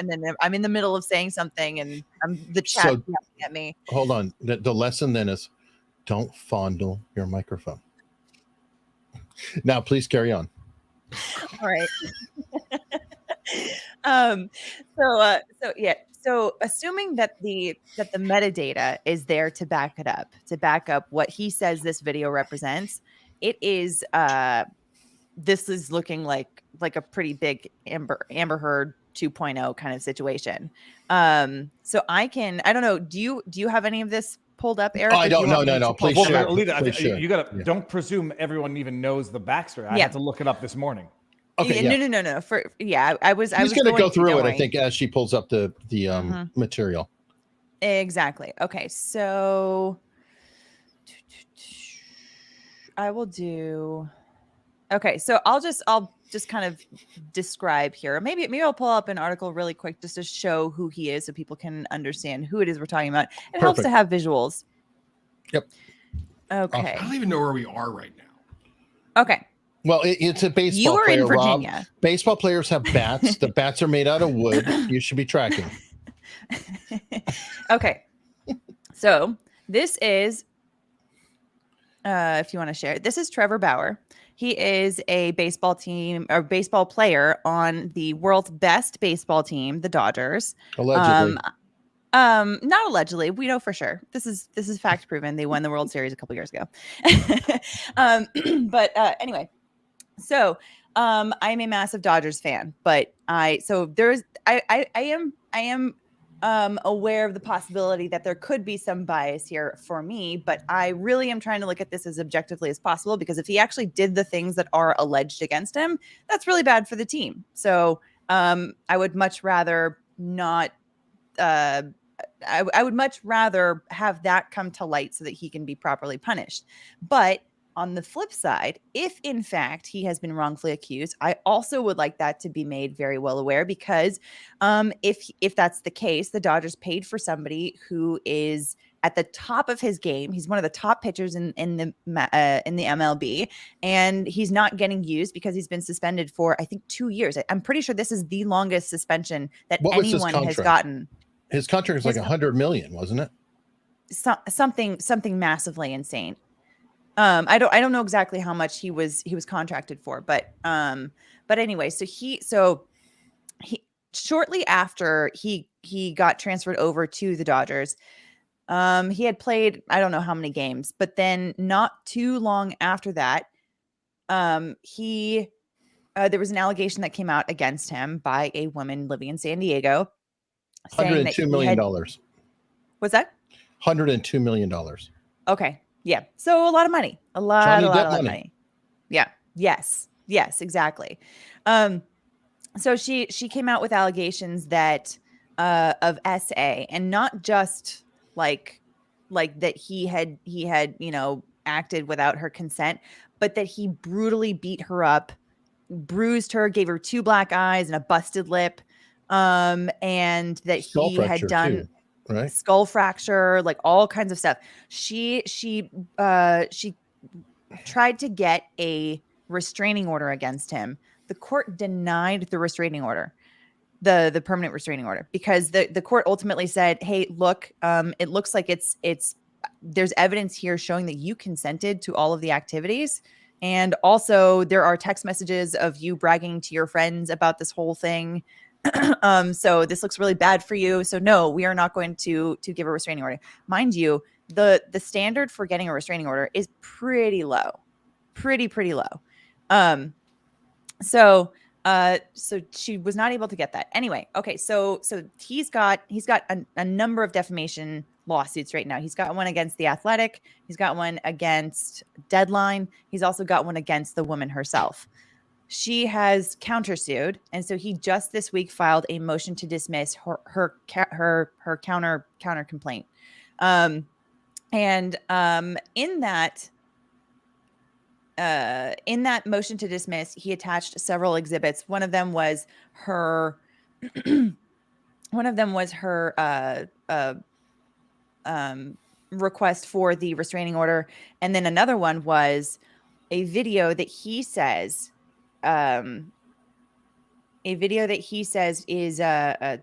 I'm in the middle of saying something, and the chat yelling at me. Hold on. The lesson then is, don't fondle your microphone. Now, please carry on. All right. So assuming that the metadata is there to back up what he says this video represents, it is this is looking like a pretty big Amber Heard 2.0 kind of situation. So I don't know. Do you have any of this pulled up, Eric? Oh, I don't know. No. Please share. Alita, you gotta don't presume everyone even knows the backstory. I had to look it up this morning. Okay, No. I was going to go through it, I think, as she pulls up the material. Exactly. Okay, so I will do. Okay, so I'll just kind of describe here. Maybe I'll pull up an article really quick just to show who he is, so people can understand who it is we're talking about. It helps to have visuals. Yep. Okay. I don't even know where we are right now. Okay. Well, it's a baseball You were player, in Virginia. Rob. Baseball players have bats. The bats are made out of wood. You should be tracking. Okay. So this is, if you want to share, this is Trevor Bauer. He is a baseball player on the world's best baseball team, the Dodgers. Allegedly. Not allegedly. We know for sure. This is fact proven. They won the World Series a couple years ago. But anyway. So, I'm a massive Dodgers fan, but I am aware of the possibility that there could be some bias here for me, but I really am trying to look at this as objectively as possible, because if he actually did the things that are alleged against him, that's really bad for the team. So I would much rather not. I would much rather have that come to light so that he can be properly punished. But on the flip side, if in fact he has been wrongfully accused, I also would like that to be made very well aware, because if that's the case, the Dodgers paid for somebody who is at the top of his game. He's one of the top pitchers in the MLB, and he's not getting used because he's been suspended for, I think, 2 years. I'm pretty sure this is the longest suspension that anyone has gotten. His contract was like 100 million, wasn't it? Something massively insane. I don't know exactly how much he was contracted for, but anyway, so he shortly after he got transferred over to the Dodgers, he had played, I don't know how many games, but then not too long after that, there was an allegation that came out against him by a woman living in San Diego. $102 million. What's that? $102 million. Okay. Yeah. So a lot of money. A lot of money. Yeah. Yes, exactly. So she came out with allegations that of SA, and not just like that he had, acted without her consent, but that he brutally beat her up, bruised her, gave her 2 black eyes and a busted lip. And that he had done too, right? Skull fracture, like all kinds of stuff. She tried to get a restraining order against him. The court denied the restraining order, the permanent restraining order, because the court ultimately said, hey, look, it looks like there's evidence here showing that you consented to all of the activities. And also there are text messages of you bragging to your friends about this whole thing. So this looks really bad for you. So no, we are not going to give a restraining order. Mind you, the standard for getting a restraining order is pretty low, pretty low. So she was not able to get that. Anyway, okay, so he's got a number of defamation lawsuits right now. He's got one against The Athletic. He's got one against Deadline. He's also got one against the woman herself. She has countersued, and so he just this week filed a motion to dismiss her counter complaint. In that motion to dismiss, he attached several exhibits. One of them was her request for the restraining order, and then another one was a video that he says. Is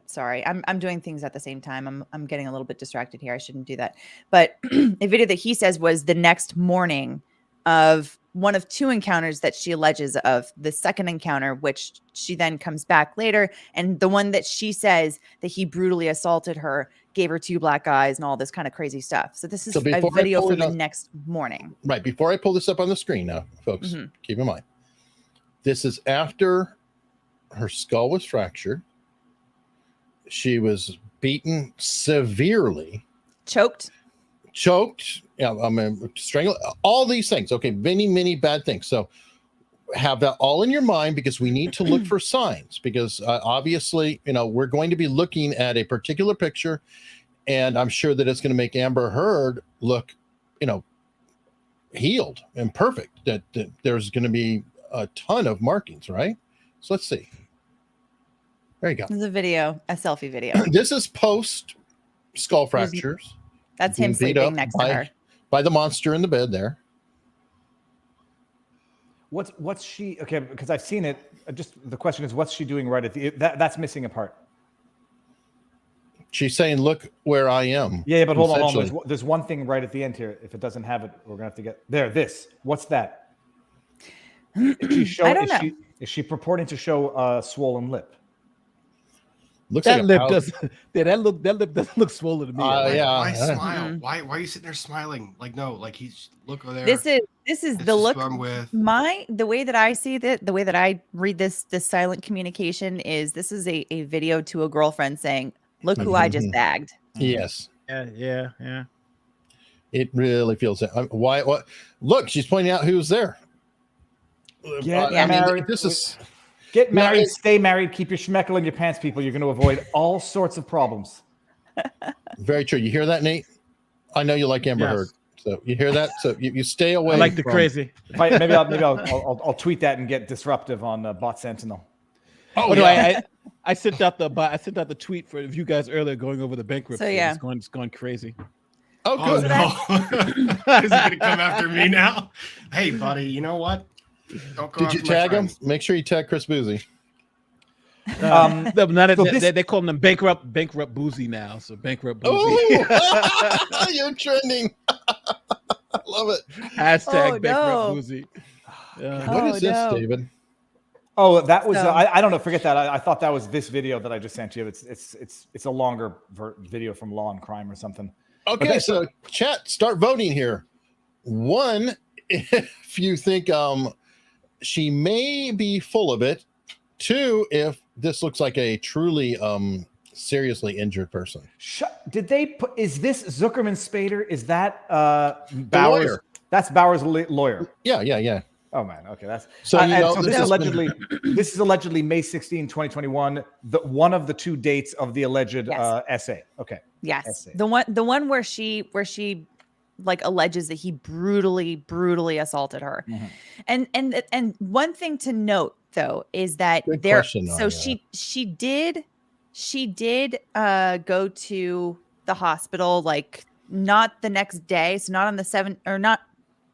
sorry, I'm doing things at the same time. I'm getting a little bit distracted here. I shouldn't do that. But a video that he says was the next morning of one of 2 encounters that she alleges of. The second encounter, which she then comes back later, and the one that she says that he brutally assaulted her, gave her 2 black eyes and all this kind of crazy stuff. So this is a video for the next morning. Right. Before I pull this up on the screen now, folks, keep in mind, this is after her skull was fractured. She was beaten severely. Choked. Yeah, I mean, strangled. All these things. Okay, many bad things. So have that all in your mind, because we need to look for signs. Because obviously, we're going to be looking at a particular picture, and I'm sure that it's going to make Amber Heard look, healed and perfect. That there's going to be a ton of markings, right? So let's see. There you go. This is a selfie video. This is post skull fractures. That's him sleeping next to her by the monster in the bed there. What's she? Okay, because I've seen it. Just the question is, what's she doing right at the? That's missing a part. She's saying, "Look where I am." Yeah, but hold on. There's one thing right at the end here. If it doesn't have it, we're gonna have to get there. This. What's that? I don't know. Is she purporting to show a swollen lip? Looks that like lip does. Yeah, that lip doesn't look swollen to me. Why smile? Why are you sitting there smiling? Like, no, like he's look over there. This is the look. I'm with. The way that I see that, the way that I read this silent communication is, this is a video to a girlfriend saying, Look who I just bagged. Yes. Yeah. It really feels that. Why? What? Look, she's pointing out who's there. Get I mean, married. this is Get No, married, it- stay married, keep your schmeckle in your pants, people. You're going to avoid all sorts of problems. very true. You hear that, Nate? I know you like Amber Yes. Heard. So you hear that? So you stay away. I like the from- crazy. Maybe I'll tweet that and get disruptive on Bot Sentinel. Oh, no, yeah. I sent out the tweet for you guys earlier going over the bankruptcy. So, yeah. It's going crazy. Oh, Oh good. no! Is he gonna come after me now? Hey, buddy, you know what? Don't go Did you after my tag him? friends. Make sure you tag Chris Bouzy. Now that so this- they call him bankrupt Bouzy now. So bankrupt Bouzy. Oh, you're trending. I love it. Hashtag Oh, bankrupt no. Bouzy. What is this, no. David? Oh, that was So- I don't know. Forget that. I thought that was this video that I just sent you. It's a longer video from Law and Crime or something. Okay, so chat, start voting here. One, if you think she may be full of it. Two, if this looks like a truly seriously injured person. Did they put? Is this Zuckerman Spader? Is that Bauer's? lawyer. That's Bauer's lawyer. Yeah. Oh man, okay, that's So, you know, so this this has is allegedly May 16, 2021, one of the two dates of the alleged Yes. essay. Okay. Yes, Essay. the one where she like alleges that he brutally assaulted her. Mhm. And one thing to note though is that Good there question, so Aria. she did go to the hospital, like not the next day, so not on the 7th or not.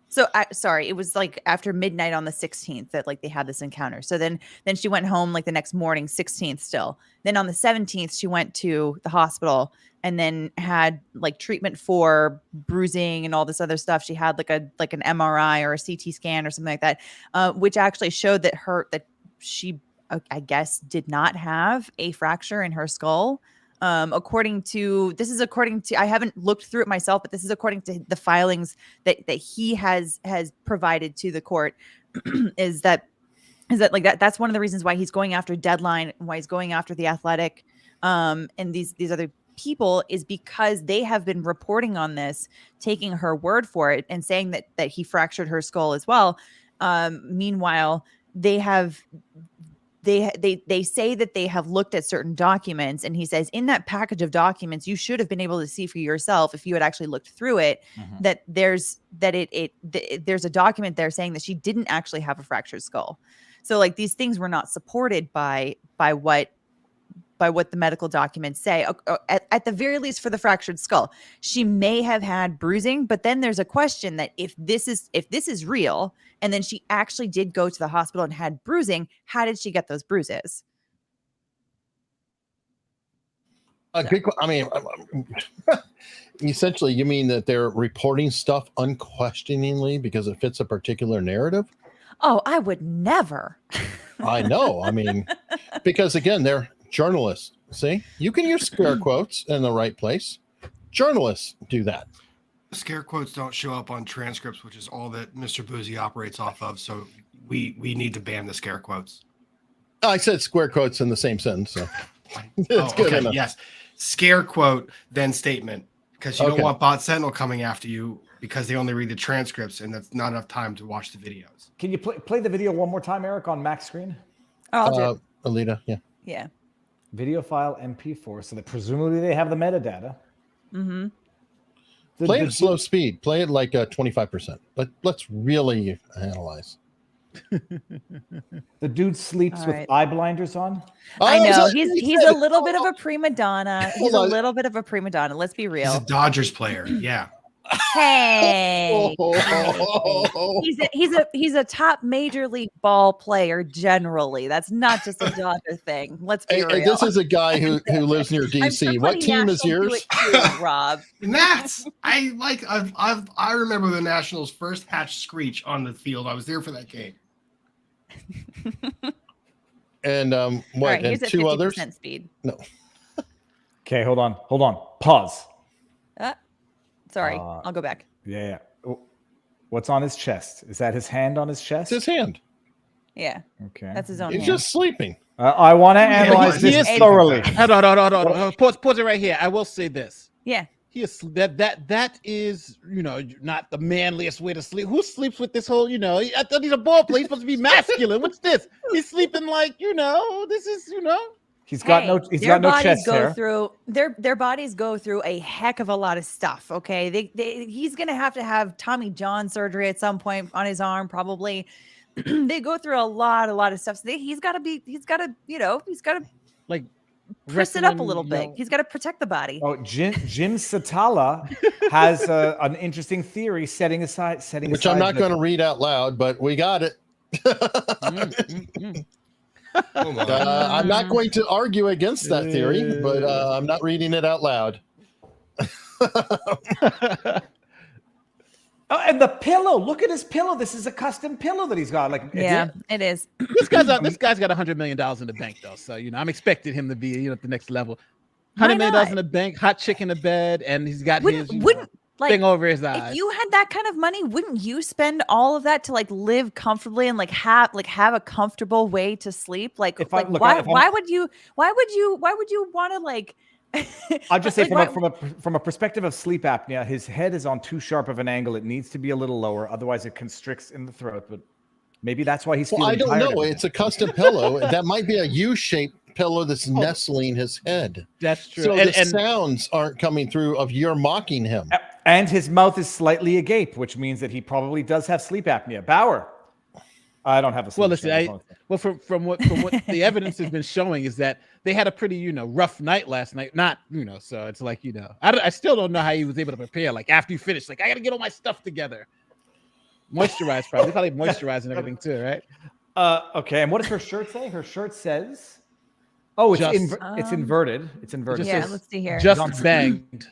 So sorry, it was like after midnight on the 16th that like they had this encounter. So then she went home like the next morning, 16th still. Then on the 17th, she went to the hospital and then had like treatment for bruising and all this other stuff. She had like an MRI or a CT scan or something like that, which actually showed that she I guess did not have a fracture in her skull. According to I haven't looked through it myself, but this is according to the filings that he has provided to the court. is that like that's one of the reasons why he's going after Deadline, why he's going after The Athletic, and these other people, is because they have been reporting on this, taking her word for it and saying that he fractured her skull as well. Meanwhile, they say that they have looked at certain documents, and he says in that package of documents you should have been able to see for yourself if you had actually looked through it, that there's a document there saying that she didn't actually have a fractured skull. So like these things were not supported by what the medical documents say. At the very least, for the fractured skull, she may have had bruising, but then there's a question that if this is real, and then she actually did go to the hospital and had bruising, how did she get those bruises? I mean, essentially, you mean that they're reporting stuff unquestioningly because it fits a particular narrative? Oh, I would never. I know. I mean, because again, they're journalists. See, you can use scare quotes in the right place. Journalists do that. Scare quotes don't show up on transcripts, which is all that Mr. Bouzy operates off of. So we need to ban the scare quotes. I said square quotes in the same sentence. So it's Oh, good okay. enough. Yes. Scare quote, then statement. Because you Okay. don't want Bot Sentinel coming after you because they only read the transcripts and that's not enough time to watch the videos. Can you play the video one more time, Eric, on Mac's screen? Oh, I'll do it. Alita, yeah. Yeah. Video file MP4. So that presumably they have the metadata. Mm-hmm. Play it at slow speed. Play it like 25%. But let's really analyze. The dude sleeps All with right. eye blinders on. I Oh, know so- he's a little bit of a prima donna. He's a Hold on. little bit of a prima donna. Let's be He's real. a Dodgers player. Yeah. Hey, Oh, he's a top major league ball player generally. That's not just a Dodger thing. Let's be Hey, real. this is a guy who lives near I'm DC. What putting team is national to yours? it too, Rob? Nats. I remember the Nationals' first hatch screech on the field. I was there for that game. And All what? right, And here's at two others? 50% speed. Okay, hold on. Pause. Sorry, I'll go back. Yeah. Oh, what's on his chest? Is that his hand on his chest? It's his hand. Yeah, Okay. that's his own He's hand. just sleeping. I want to analyze he this is- thoroughly. Hold on. Pause it right here. I will say this. Yeah. He is that is, not the manliest way to sleep. Who sleeps with this whole, I thought he's a ball player. He's supposed to be masculine. What's this? He's sleeping like, this is. He's got no chest hair. Their bodies go through a heck of a lot of stuff. Okay, he's gonna have to have Tommy John surgery at some point on his arm, probably. They go through a lot of stuff. So he's got to Like press it up a little bit. He's got to protect the body. Oh, Jim Satala has an interesting theory which I'm not going to read out loud, but we got it. I'm not going to argue against that theory, but I'm not reading it out loud. Oh, and the pillow! Look at his pillow. This is a custom pillow that he's got. Like, Yeah, it is. This guy's got $100 million in the bank though, so I'm expecting him to be at the next level. $100 million in the bank, hot chick in the bed, and he's got his thing over his eyes. If you had that kind of money, wouldn't you spend all of that to live comfortably and have a comfortable way to sleep? Why would you want to I'll just say from a perspective of sleep apnea, his head is on too sharp of an angle. It needs to be a little lower, otherwise it constricts in the throat. But maybe that's why he's feeling I don't tired know. It's a custom pillow. That might be a U-shaped pillow that's nestling his head. That's true. So the sounds aren't coming through of you're mocking him. And his mouth is slightly agape, which means that he probably does have sleep apnea. Bauer. I don't have a sleep apnea. From what the evidence has been showing is that they had a pretty, rough night last night. So it's like, I still don't know how he was able to prepare. Like after you finish, I got to get all my stuff together. Moisturize, probably moisturizing everything too, right? Okay. And what does her shirt say? Her shirt says, "Oh, it's inverted. It's inverted." Yeah, let's see here. Just banged.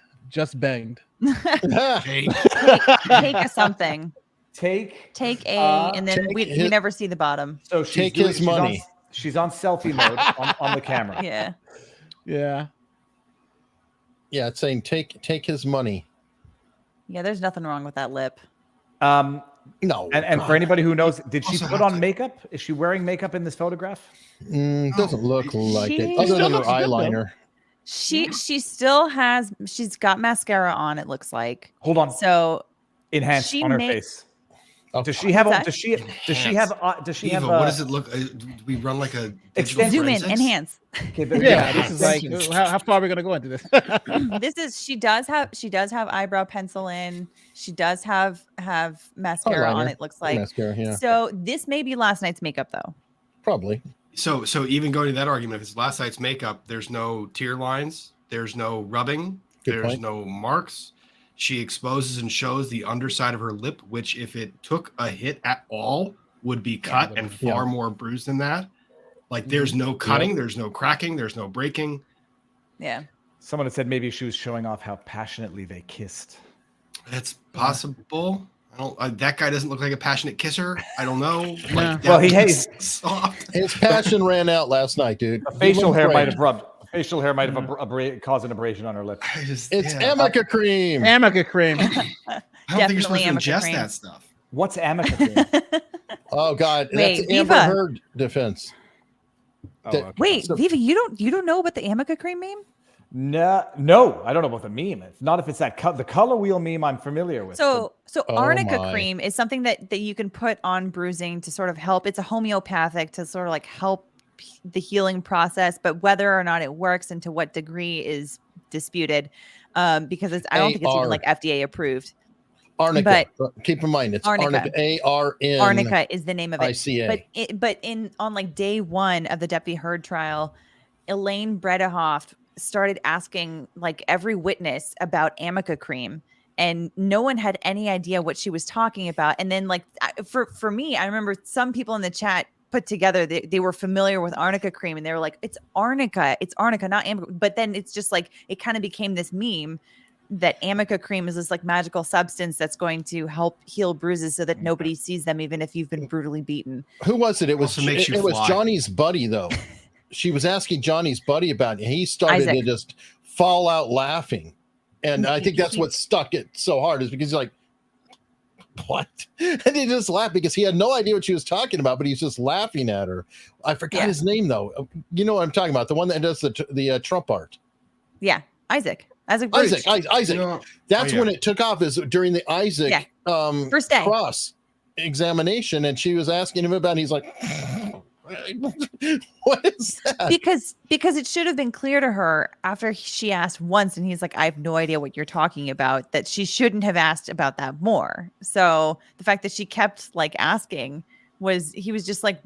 Take a something. Take a, and then we never see the bottom. So take his money. She's on selfie mode on the camera. Yeah. Yeah. Yeah, it's saying take his money. Yeah, there's nothing wrong with that lip. No. And for anybody who knows, did she Also put on makeup? Is she wearing makeup in this photograph? Doesn't look like it, other than her eyeliner. She's got mascara on, it looks like. Hold on. So enhanced on her face. Does she have? What does it look? Do we run like a zoom in, enhance? Okay, this is like how far are we gonna go into this? She does have eyebrow pencil in. She does have mascara on. It looks like mascara. Yeah. So this may be last night's makeup though. Probably. So even going to that argument, if it's last night's makeup, there's no tear lines, there's no rubbing, there's no marks. She exposes and shows the underside of her lip, which if it took a hit at all would be cut and far more bruised than that. There's no cutting, there's no cracking, there's no breaking. Yeah. Someone had said maybe she was showing off how passionately they kissed. That's possible. That guy doesn't look like a passionate kisser. I don't know. Soft. His passion ran out last night, dude. The facial hair might have rubbed. Facial hair might have caused an abrasion on her lip. It's Amica cream. Amica cream. I don't think you're supposed to ingest that stuff. What's Amica cream? Oh God, wait, that's Amber Viva. Heard defense. Okay. Wait, Viva, you don't know about the Amica cream meme? No, I don't know about the meme. It's not if it's the color wheel meme I'm familiar with. So arnica cream is something that you can put on bruising to sort of help. It's a homeopathic to sort of help the healing process, but whether or not it works and to what degree is disputed, because I don't think it's even FDA approved. Arnica, but keep in mind it's Arnica. A-R-N. Arnica is the name of it. I-C-A. But on day one of the Deputy Heard trial, Elaine Bredehoft started asking every witness about Amica cream, and no one had any idea what she was talking about. And then for me, I remember some people in the chat put together, they were familiar with arnica cream, and they were like, it's arnica, not Amica. But then it's just it kind of became this meme that Amica cream is this magical substance that's going to help heal bruises so that nobody sees them, even if you've been brutally beaten. Who was it? It was Johnny's buddy though. She was asking Johnny's buddy about it. He started to just fall out laughing. And I think that's what stuck it so hard, is because he's like, what? And he just laughed because he had no idea what she was talking about, but he's just laughing at her. I forgot his name though. You know what I'm talking about? The one that does the Trump art. Yeah, Isaac. Isaac. No. That's when it took off, is during the Isaac First day. cross examination, and she was asking him about it, and he's like, what is that? Because it should have been clear to her after she asked once, and he's like, I have no idea what you're talking about, that she shouldn't have asked about that more. So the fact that she kept like asking he was just like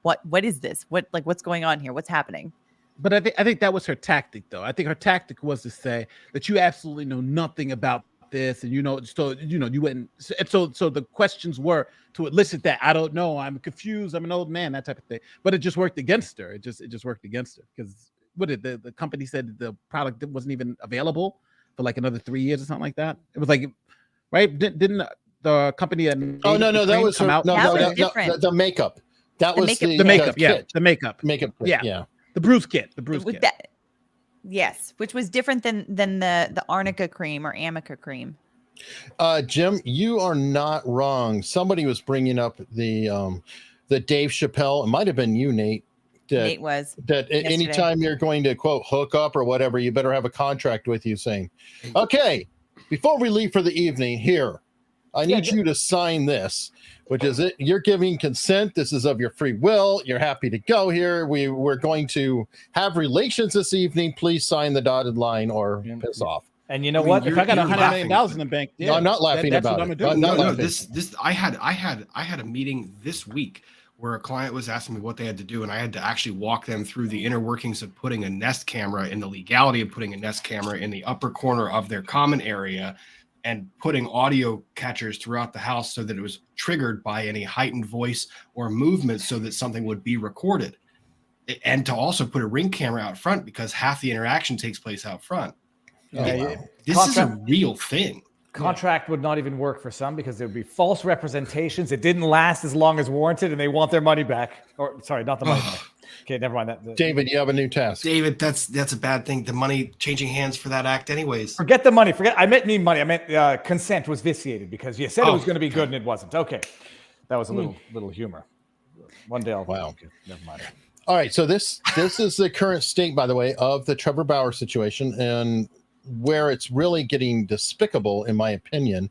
what is this? What's going on here? What's happening? But I think that was her tactic, though. I think her tactic was to say that you absolutely know nothing about this, and you wouldn't. And so the questions were to elicit that. I don't know. I'm confused. I'm an old man. That type of thing. But it just worked against her. It just worked against her because the company said the product wasn't even available for like another 3 years or something like that. It was like, right? Didn't the company that that was come out? The makeup. That was the makeup. Yeah, the makeup. Yeah. The bruise kit. Yes, which was different than the arnica cream or amica cream. Jim, you are not wrong. Somebody was bringing up the Dave Chappelle. It might have been you, Nate. Nate was. That anytime you're going to quote hook up or whatever, you better have a contract with you saying, okay, before we leave for the evening, here, I need you to sign this, which is it. You're giving consent. This is of your free will. You're happy to go here. We're going to have relations this evening. Please sign the dotted line or piss off. And you know what? If I got $100 million in the bank, no, I'm not laughing about it. This I had a meeting this week where a client was asking me what they had to do, and I had to actually walk them through the inner workings of putting a Nest camera and the legality of putting a Nest camera in the upper corner of their common area, and putting audio catchers throughout the house so that it was triggered by any heightened voice or movement so that something would be recorded. And to also put a Ring camera out front because half the interaction takes place out front. This is a real thing. Contract would not even work for some because there would be false representations. It didn't last as long as warranted, and they want their money back. Or sorry, not the money back. Okay, never mind that. David, you have a new task. David, that's a bad thing. The money changing hands for that act anyways. Forget the money. I meant money. I meant consent was vitiated because you said it was going to be good and it wasn't. Okay. That was a little humor. One day I'll... Wow. Okay, never mind. All right. So this is the current state, by the way, of the Trevor Bauer situation, and where it's really getting despicable, in my opinion,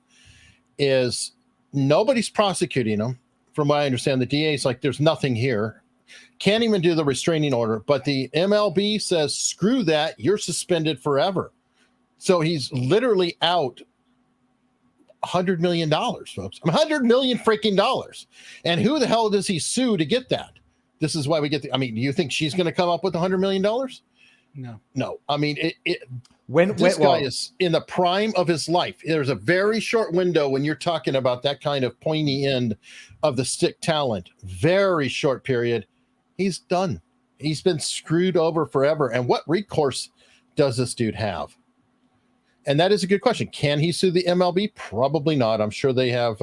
is nobody's prosecuting him. From what I understand, the DA is like, there's nothing here. Can't even do the restraining order, but the MLB says, screw that, you're suspended forever. So he's literally out $100 million, folks. $100 million freaking dollars. And who the hell does he sue to get that? This is why we get do you think she's going to come up with $100 million? No. I mean, this guy is in the prime of his life. There's a very short window when you're talking about that kind of pointy end of the stick talent. Very short period. He's done. He's been screwed over forever. And what recourse does this dude have? And that is a good question. Can he sue the MLB? Probably not. I'm sure they have.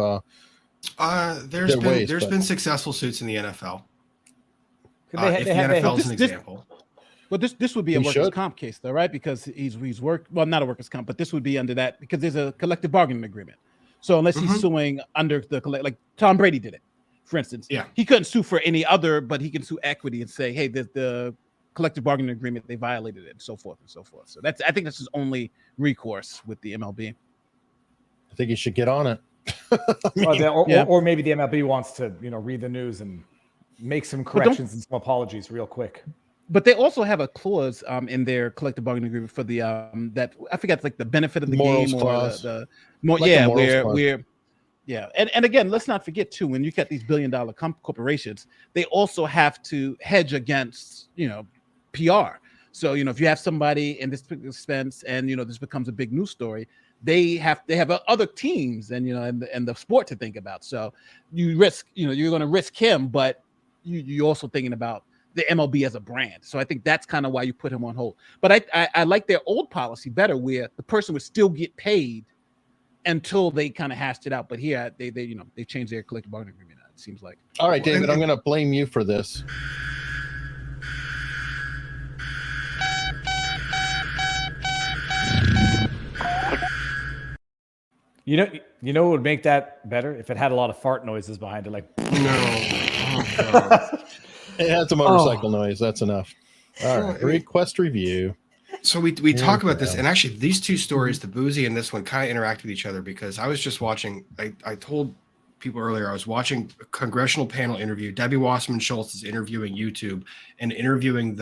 There's been successful suits in the NFL. If the NFL is an example. Well, this would be a workers' comp case, though, right? Because he's worked. Well, not a workers' comp, but this would be under that because there's a collective bargaining agreement. So unless he's suing under the like Tom Brady did it, for instance, he couldn't sue for any other, but he can sue equity and say, hey, the collective bargaining agreement, they violated it, and so forth and so forth. So I think that's his only recourse with the MLB. I think he should get on it. Or maybe the MLB wants to, read the news and make some corrections and some apologies real quick. But they also have a clause in their collective bargaining agreement for the that I forget, it's like the benefit of the morals game clause. or and again, let's not forget too, when you get these billion-dollar corporations, they also have to hedge against PR. So if you have somebody in this expense and this becomes a big news story, they have other teams and and the sport to think about. So you risk you're going to risk him, but you're also thinking about the MLB as a brand. So I think that's kind of why you put him on hold. But I like their old policy better, where the person would still get paid until they kind of hashed it out. But here they changed their collective bargaining agreement. It seems like. All right, David, I'm going to blame you for this. You know what would make that better if it had a lot of fart noises behind it, like. No. It has a motorcycle noise. That's enough. All right. Request review. So we talk about this, and actually these two stories, the Bouzy and this one, kind of interact with each other because I was just watching. I told people earlier I was watching a congressional panel interview. Debbie Wasserman Schultz is interviewing YouTube and interviewing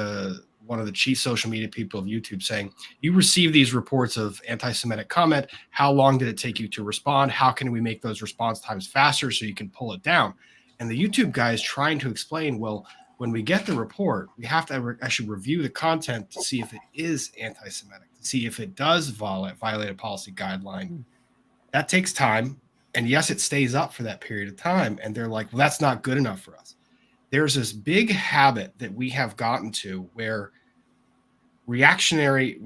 one of the chief social media people of YouTube, saying, "You receive these reports of anti-Semitic comment. How long did it take you to respond? How can we make those response times faster so you can pull it down?" And the YouTube guy is trying to explain, well, when we get the report, we have to actually review the content to see if it is anti-Semitic, to see if it does violate a policy guideline. That takes time. And yes, it stays up for that period of time. And they're like, well, that's not good enough for us. There's this big habit that we have gotten to where reactionary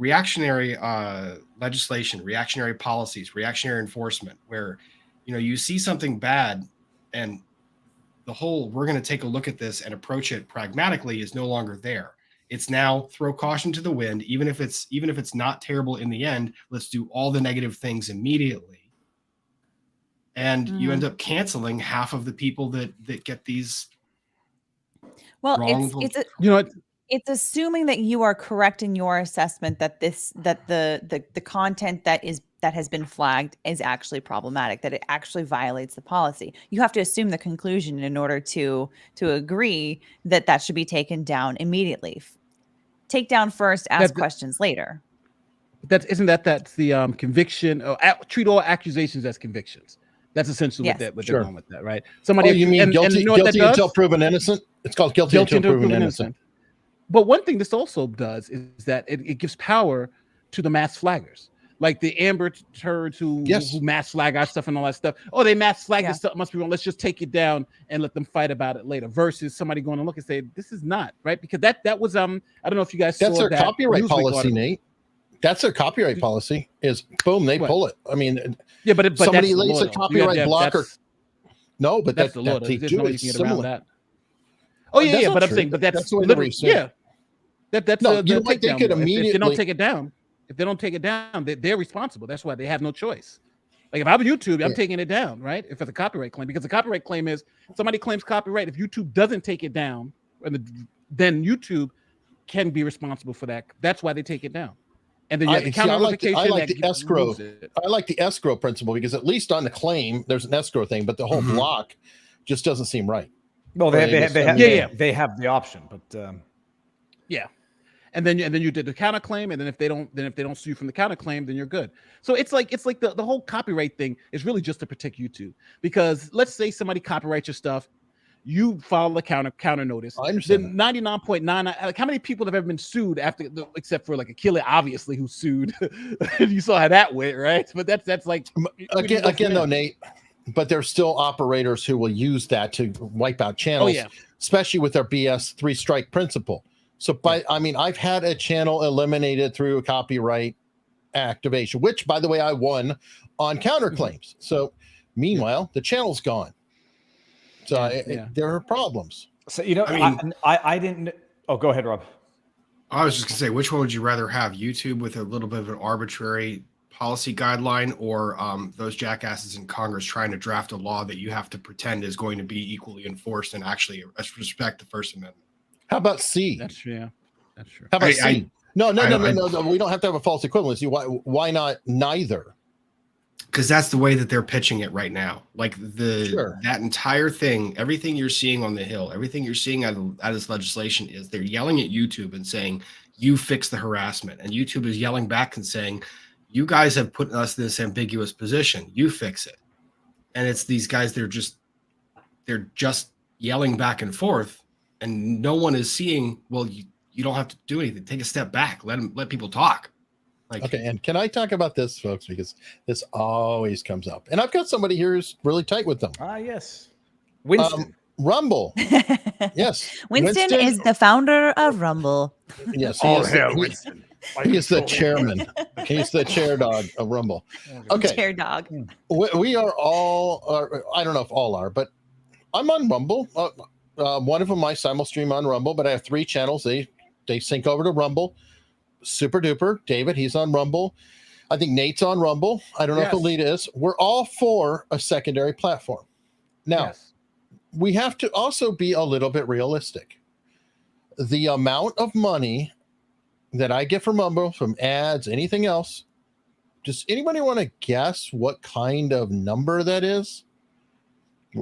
legislation, reactionary policies, reactionary enforcement, where, you see something bad and the whole we're going to take a look at this and approach it pragmatically is no longer there. It's now throw caution to the wind. Even if it's not terrible in the end, let's do all the negative things immediately. And you end up canceling half of the people that get these. Well, wrongful... it's assuming that you are correct in your assessment that the content that has been flagged is actually problematic, that it actually violates the policy. You have to assume the conclusion in order to agree that should be taken down immediately. Take down first, ask questions later. That's the conviction. Treat all accusations as convictions. That's essentially what they're going with that, right? Somebody, you mean guilty until proven innocent? It's called guilty until proven innocent. But one thing this also does is that it gives power to the mass flaggers, like the Amber turds who mass flag our stuff and all that stuff. Oh, they mass flag this stuff, must be wrong. Let's just take it down and let them fight about it later. Versus somebody going to look and say, this is not right, because that was I don't know if you guys saw that. That's their copyright policy, Nate. That's their copyright policy. Is boom, they pull it. I mean, but somebody lays a copyright blocker. No, but that's the law. They There's do no way it you can get around similar. that. Oh yeah, but I'm saying, but that's literally That's no, you know what? They could immediately. If they don't take it down, they're responsible. That's why they have no choice. Like if I'm YouTube, I'm taking it down, right? If it's a copyright claim, because the copyright claim is somebody claims copyright. If YouTube doesn't take it down, then YouTube can be responsible for that. That's why they take it down. And then you have the counter notification. I like the escrow. I like the escrow principle because at least on the claim there's an escrow thing, but the whole block just doesn't seem right. Well, they have the option, but yeah. And then you did the counterclaim, and then if they don't sue you from the counterclaim, then you're good. So it's like the whole copyright thing is really just to protect YouTube. Because let's say somebody copyrights your stuff, you file a counter notice. I understand. Then 99.9, like how many people have ever been sued except for like Achille, obviously, who sued. You saw how that went, right? But that's like again though, Nate. But there's still operators who will use that to wipe out channels, especially with their BS 3-strike principle. So I've had a channel eliminated through a copyright activation, which, by the way, I won on counterclaims. So meanwhile, the channel's gone. So there are problems. So, I didn't. Oh, go ahead, Rob. I was just going to say, which one would you rather have? YouTube with a little bit of an arbitrary policy guideline, or those jackasses in Congress trying to draft a law that you have to pretend is going to be equally enforced and actually respect the First Amendment? How about C? That's true. That's true. How about C? No. We don't have to have a false equivalency. Why not neither? Because that's the way that they're pitching it right now. Like that entire thing, everything you're seeing on the Hill, everything you're seeing out of this legislation is they're yelling at YouTube and saying, you fix the harassment. And YouTube is yelling back and saying, you guys have put us in this ambiguous position. You fix it. And it's these guys, they're just yelling back and forth. And no one is seeing, well, you don't have to do anything. Take a step back. Let people talk. Okay, and can I talk about this, folks? Because this always comes up. And I've got somebody here who's really tight with them. Yes. Winston. Rumble. Yes. Winston is the founder of Rumble. Yes. Winston. He is the chairman. He's the chair dog of Rumble. Okay. Chair dog. We are all, I don't know if all are, but I'm on Rumble. One of them I simulstream on Rumble, but I have 3 channels. They sync over to Rumble. Super duper. David, he's on Rumble. I think Nate's on Rumble. I don't know if Alita is. We're all for a secondary platform. Now, we have to also be a little bit realistic. The amount of money that I get from Rumble, from ads, anything else, does anybody want to guess what kind of number that is?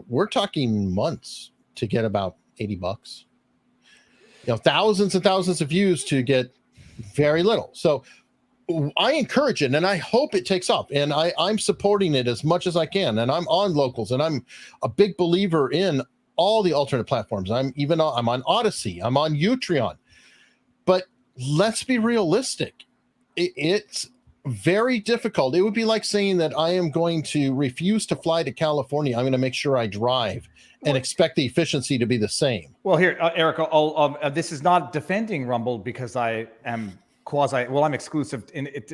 We're talking months to get about $80. Thousands and thousands of views to get very little. So I encourage it, and I hope it takes off. And I'm supporting it as much as I can. And I'm on Locals, and I'm a big believer in all the alternate platforms. I'm on Odyssey. I'm on Utreon. But let's be realistic. It's very difficult. It would be like saying that I am going to refuse to fly to California. I'm going to make sure I drive and expect the efficiency to be the same. Well, here, Eric, this is not defending Rumble because I am I'm exclusive in it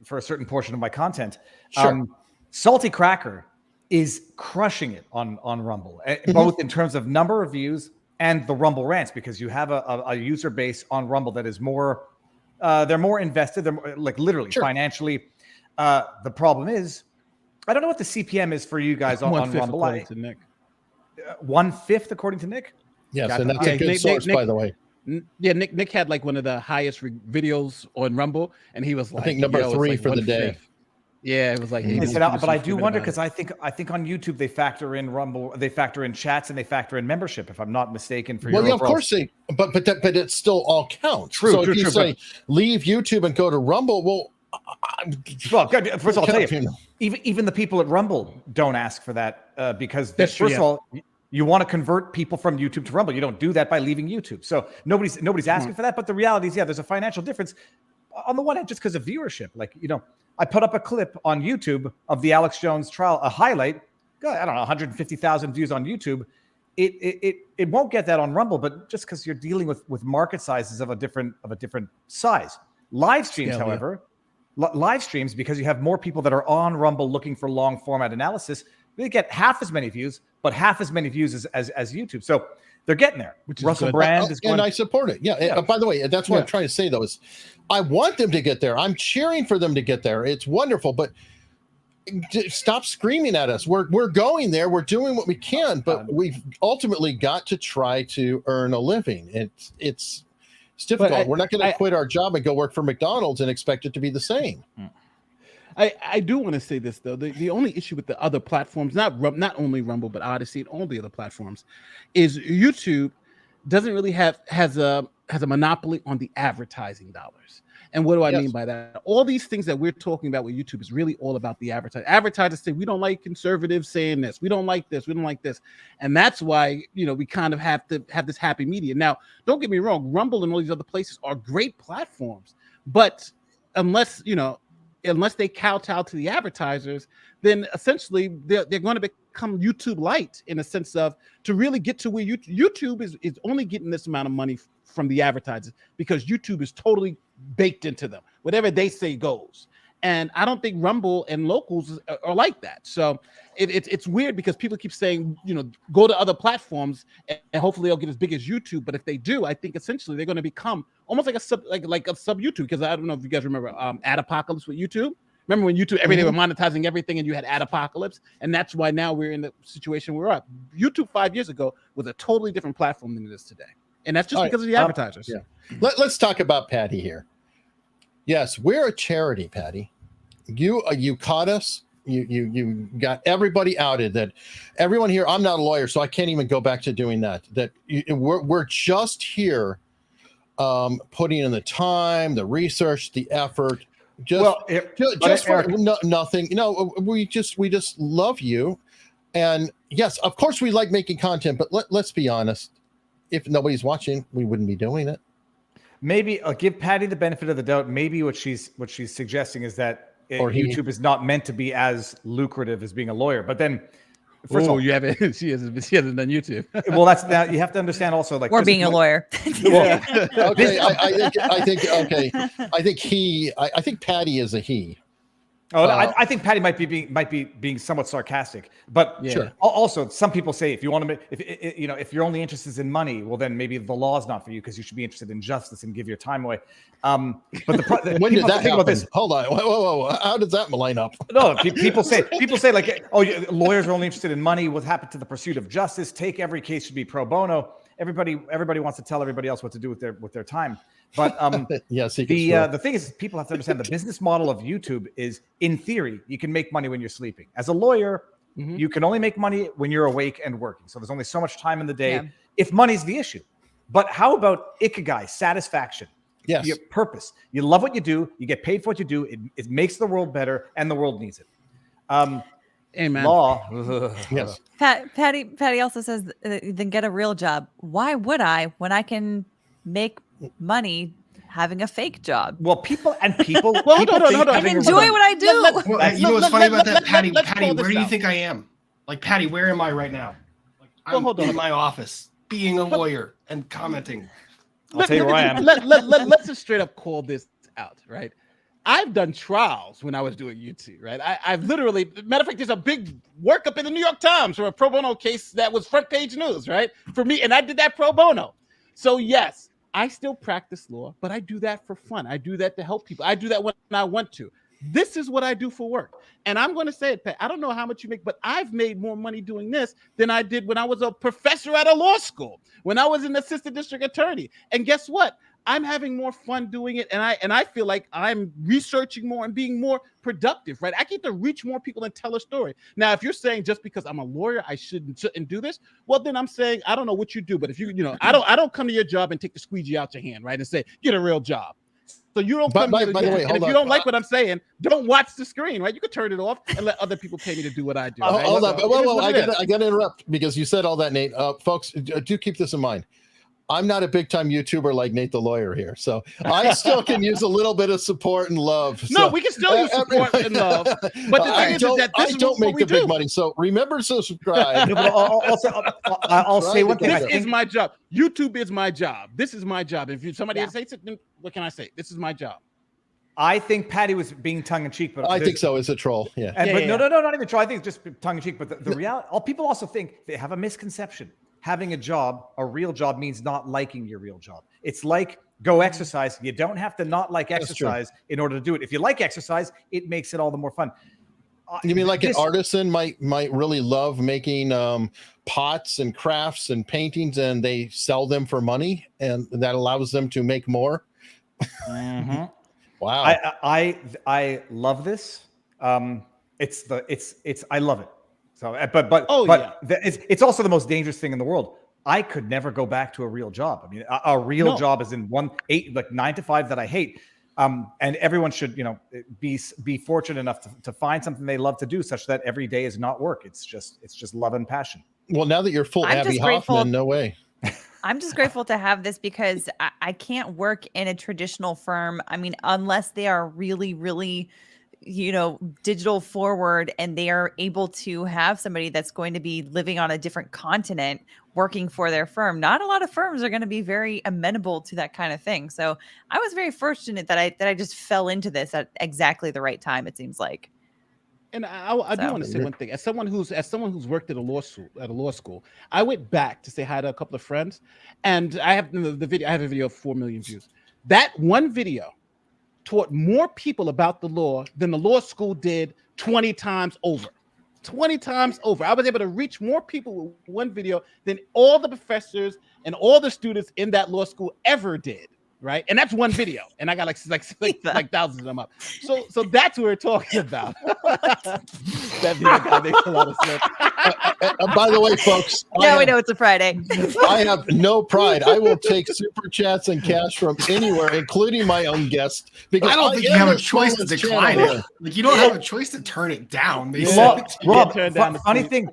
for a certain portion of my content. Sure. Salty Cracker is crushing it on Rumble, both in terms of number of views and the Rumble rants, because you have a user base on Rumble that is more, they're more invested. They're more, like literally financially. The problem is, I don't know what the CPM is for you guys on Rumble. According to Nick. 1/5 according to Nick. Yes, and that's a good source, by the way. Yeah, Nick had like one of the highest videos on Rumble, and he was like, I think number 3 for the day. Yeah, it was like. But I do wonder, because I think on YouTube they factor in Rumble, they factor in chats, and they factor in membership, if I'm not mistaken. For of course they, but it still all counts. So if you say leave YouTube and go to Rumble, well, first of all, I'll tell you, even the people at Rumble don't ask for that because first of all, you want to convert people from YouTube to Rumble. You don't do that by leaving YouTube. So nobody's asking for that. But the reality is, there's a financial difference on the one hand, just because of viewership. Like, I put up a clip on YouTube of the Alex Jones trial, a highlight. I don't know, 150,000 views on YouTube. It won't get that on Rumble, but just because you're dealing with market sizes of a different size. Live streams, however, live streams, because you have more people that are on Rumble looking for long format analysis, they get half as many views, but half as many views as YouTube. So they're getting there. Russell Brand is going, and I support it. Yeah. By the way, that's what I'm trying to say, though, is I want them to get there. I'm cheering for them to get there. It's wonderful, but stop screaming at us. We're going there. We're doing what we can, but we've ultimately got to try to earn a living. It's difficult. We're not going to quit our job and go work for McDonald's and expect it to be the same. I do want to say this, though. The only issue with the other platforms, not only Rumble, but Odyssey and all the other platforms, is YouTube doesn't really has a monopoly on the advertising dollars. And what do I mean by that? All these things that we're talking about with YouTube is really all about the advertising. Advertisers say, we don't like conservatives saying this. We don't like this. We don't like this. And that's why, we kind of have to have this happy medium. Now, don't get me wrong. Rumble and all these other places are great platforms. But unless they kowtow to the advertisers, then essentially they're going to become YouTube light, in a sense of, to really get to where YouTube is only getting this amount of money from the advertisers, because YouTube is totally baked into them. Whatever they say goes. And I don't think Rumble and Locals are like that. So it's weird, because people keep saying, go to other platforms and hopefully they'll get as big as YouTube. But if they do, I think essentially they're going to become almost like a sub YouTube. Because I don't know if you guys remember Ad Apocalypse with YouTube. Remember when YouTube every day were monetizing everything and you had Ad Apocalypse? And that's why now we're in the situation we're at. YouTube 5 years ago was a totally different platform than it is today. And that's just because of the advertisers. Let's talk about Patty here. Yes, we're a charity, Patty. You caught us. You got everybody outed. That everyone here. I'm not a lawyer, so I can't even go back to doing that. We're just here, putting in the time, the research, the effort. Just for nothing. We just love you, and yes, of course we like making content. But let's be honest. If nobody's watching, we wouldn't be doing it. Maybe I'll give Patty the benefit of the doubt. Maybe what she's suggesting is that YouTube is not meant to be as lucrative as being a lawyer. But then, first of all, she hasn't done YouTube. Well, that's now you have to understand also, like, or being a lawyer. Okay, I think Patty is a he. Oh, I think Patty might be being somewhat sarcastic, but Sure. Also some people say if you want to make if you're only interested in money, well then maybe the law is not for you because you should be interested in justice and give your time away. But when did that think about happen? this. Hold on. Whoa. How does that line up? No, people say like, oh, lawyers are only interested in money. What happened to the pursuit of justice? Take every case should be pro bono. Everybody wants to tell everybody else what to do with their time. But yes, the thing is, people have to understand the business model of YouTube is, in theory, you can make money when you're sleeping. As a lawyer, you can only make money when you're awake and working. So there's only so much time in the day if money's the issue. But how about ikigai, satisfaction? Yes. Your purpose. You love what you do. You get paid for what you do. It makes the world better, and the world needs it. Amen. Law. Yes. Patty also says, then get a real job. Why would I when I can make money having a fake job? Well, people. Well, people hold on. And enjoy what I do. Well, you know what's funny about that, Patty? let's Patty, pull this where do you out. think I am? Like, Patty, where am I right now? Like, I'm hold on. in my office, being a lawyer and commenting. I'll tell you where I am. Let's just straight up call this out, right? I've done trials when I was doing YouTube, right? I've literally, matter of fact, there's a big workup in the New York Times for a pro bono case that was front page news, right? For me, and I did that pro bono. So yes, I still practice law, but I do that for fun. I do that to help people. I do that when I want to. This is what I do for work. And I'm going to say it, Pat, I don't know how much you make, but I've made more money doing this than I did when I was a professor at a law school, when I was an assistant district attorney. And guess what? I'm having more fun doing it, and I feel like I'm researching more and being more productive, right? I get to reach more people and tell a story. Now, if you're saying just because I'm a lawyer I shouldn't do this, well, then I'm saying I don't know what you do, but if I don't come to your job and take the squeegee out your hand, right, and say get a real job. So you don't come here, by the way, and if you don't like what I'm saying, don't watch the screen, right? You could turn it off and let other people pay me to do what I do. Right? Hold on. Whoa, I I got to interrupt because you said all that, Nate. Folks, do keep this in mind. I'm not a big time YouTuber like Nate the lawyer here, so I still can use a little bit of support and love. No, So, we can still use support and love. But the thing is that this I is don't what make we the big do. money. So remember to subscribe. No, but I'll say one thing. This is my job. YouTube is my job. This is my job. If somebody says it, then what can I say? This is my job. I think Patty was being tongue in cheek, but I think so. It's a troll. Yeah. No, not even troll. I think it's just tongue in cheek. But the reality, all people also think they have a misconception. Having a job, a real job, means not liking your real job. It's like go exercise. You don't have to not like exercise in order to do it. If you like exercise, it makes it all the more fun. You mean like an artisan might really love making pots and crafts and paintings, and they sell them for money, and that allows them to make more? Mm-hmm. Wow. I love this. I love it. So, it's also the most dangerous thing in the world. I could never go back to a real job. I mean, a real job is in 9 to 5 that I hate. And everyone should, be fortunate enough to find something they love to do, such that every day is not work. It's just love and passion. Well, now that you're full I'm Abby just grateful- Hoffman, no way. I'm just grateful to have this because I can't work in a traditional firm. I mean, unless they are really, really, digital forward and they are able to have somebody that's going to be living on a different continent working for their firm. Not a lot of firms are going to be very amenable to that kind of thing. So I was very fortunate that I just fell into this at exactly the right time, it seems like. And I do want to say one thing. As someone who's worked at a law school, I went back to say hi to a couple of friends, and I have the video. I have a video of 4 million views. That one video taught more people about the law than the law school did 20 times over. 20 times over. I was able to reach more people with one video than all the professors and all the students in that law school ever did. Right, and that's one video, and I got like thousands of them up. So that's what we're talking about. That video makes a lot of sense. By the way, folks, now we know it's a Friday. I have no pride. I will take super chats and cash from anywhere, including my own guest. Because I don't think you have a choice to decline it. Like, you don't have a choice to turn it down. Rob, funny thing,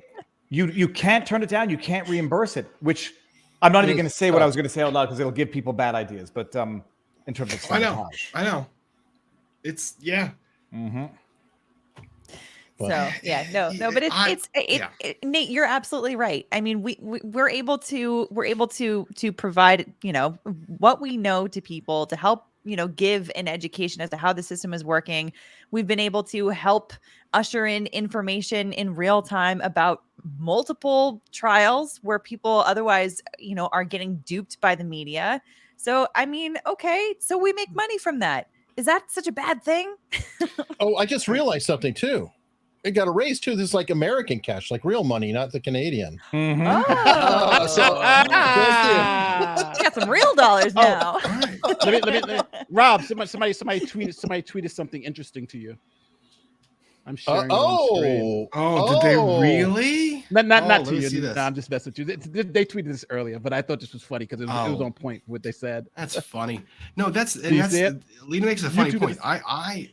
you can't turn it down. You can't reimburse it, which. I'm not even going to say what I was going to say out loud because it'll give people bad ideas. But in terms of I know. It's Mm-hmm. So but Nate, you're absolutely right. I mean, we're able to provide what we know to people to help give an education as to how the system is working. We've been able to help usher in information in real time about multiple trials where people otherwise, are getting duped by the media. So, I mean, okay, so we make money from that. Is that such a bad thing? Oh, I just realized something too. It got a raise too. This is like American cash, like real money, not the Canadian. Mhm. Oh, Thank we got some real dollars now. Let me, Rob, somebody tweeted something interesting to you. I'm sharing it on screen. Did they really? Not let to me you. see this. No, I'm just messing with you. They tweeted this earlier, but I thought this was funny because it was on point what they said. That's funny. No, that's see it? Lena makes a funny YouTube point. is-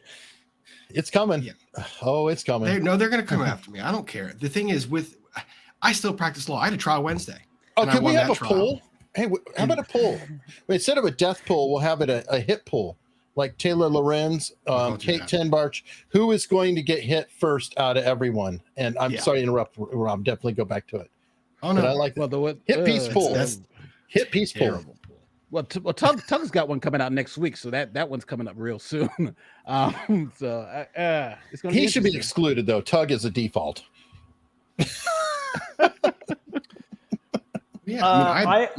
It's coming. Yeah. Oh, it's coming. They're going to come after me. I don't care. The thing is, I still practice law. I had a trial Wednesday. Oh, and I can we won have that a trial. poll? Hey, how about a poll? Instead of a death poll, we'll have it a hit poll. Like Taylor Lorenz, Don't do Kate that. Tenbarch. Who is going to get hit first out of everyone? And I'm Yeah. sorry to interrupt, Rob. Definitely go back to it. Oh But I no, like Well, that. Hit piece poll. that's Hit piece poll. terrible. Well, Tug's got one coming out next week, so that one's coming up real soon. It's going to He should be excluded though. Tug is a default. Yeah, I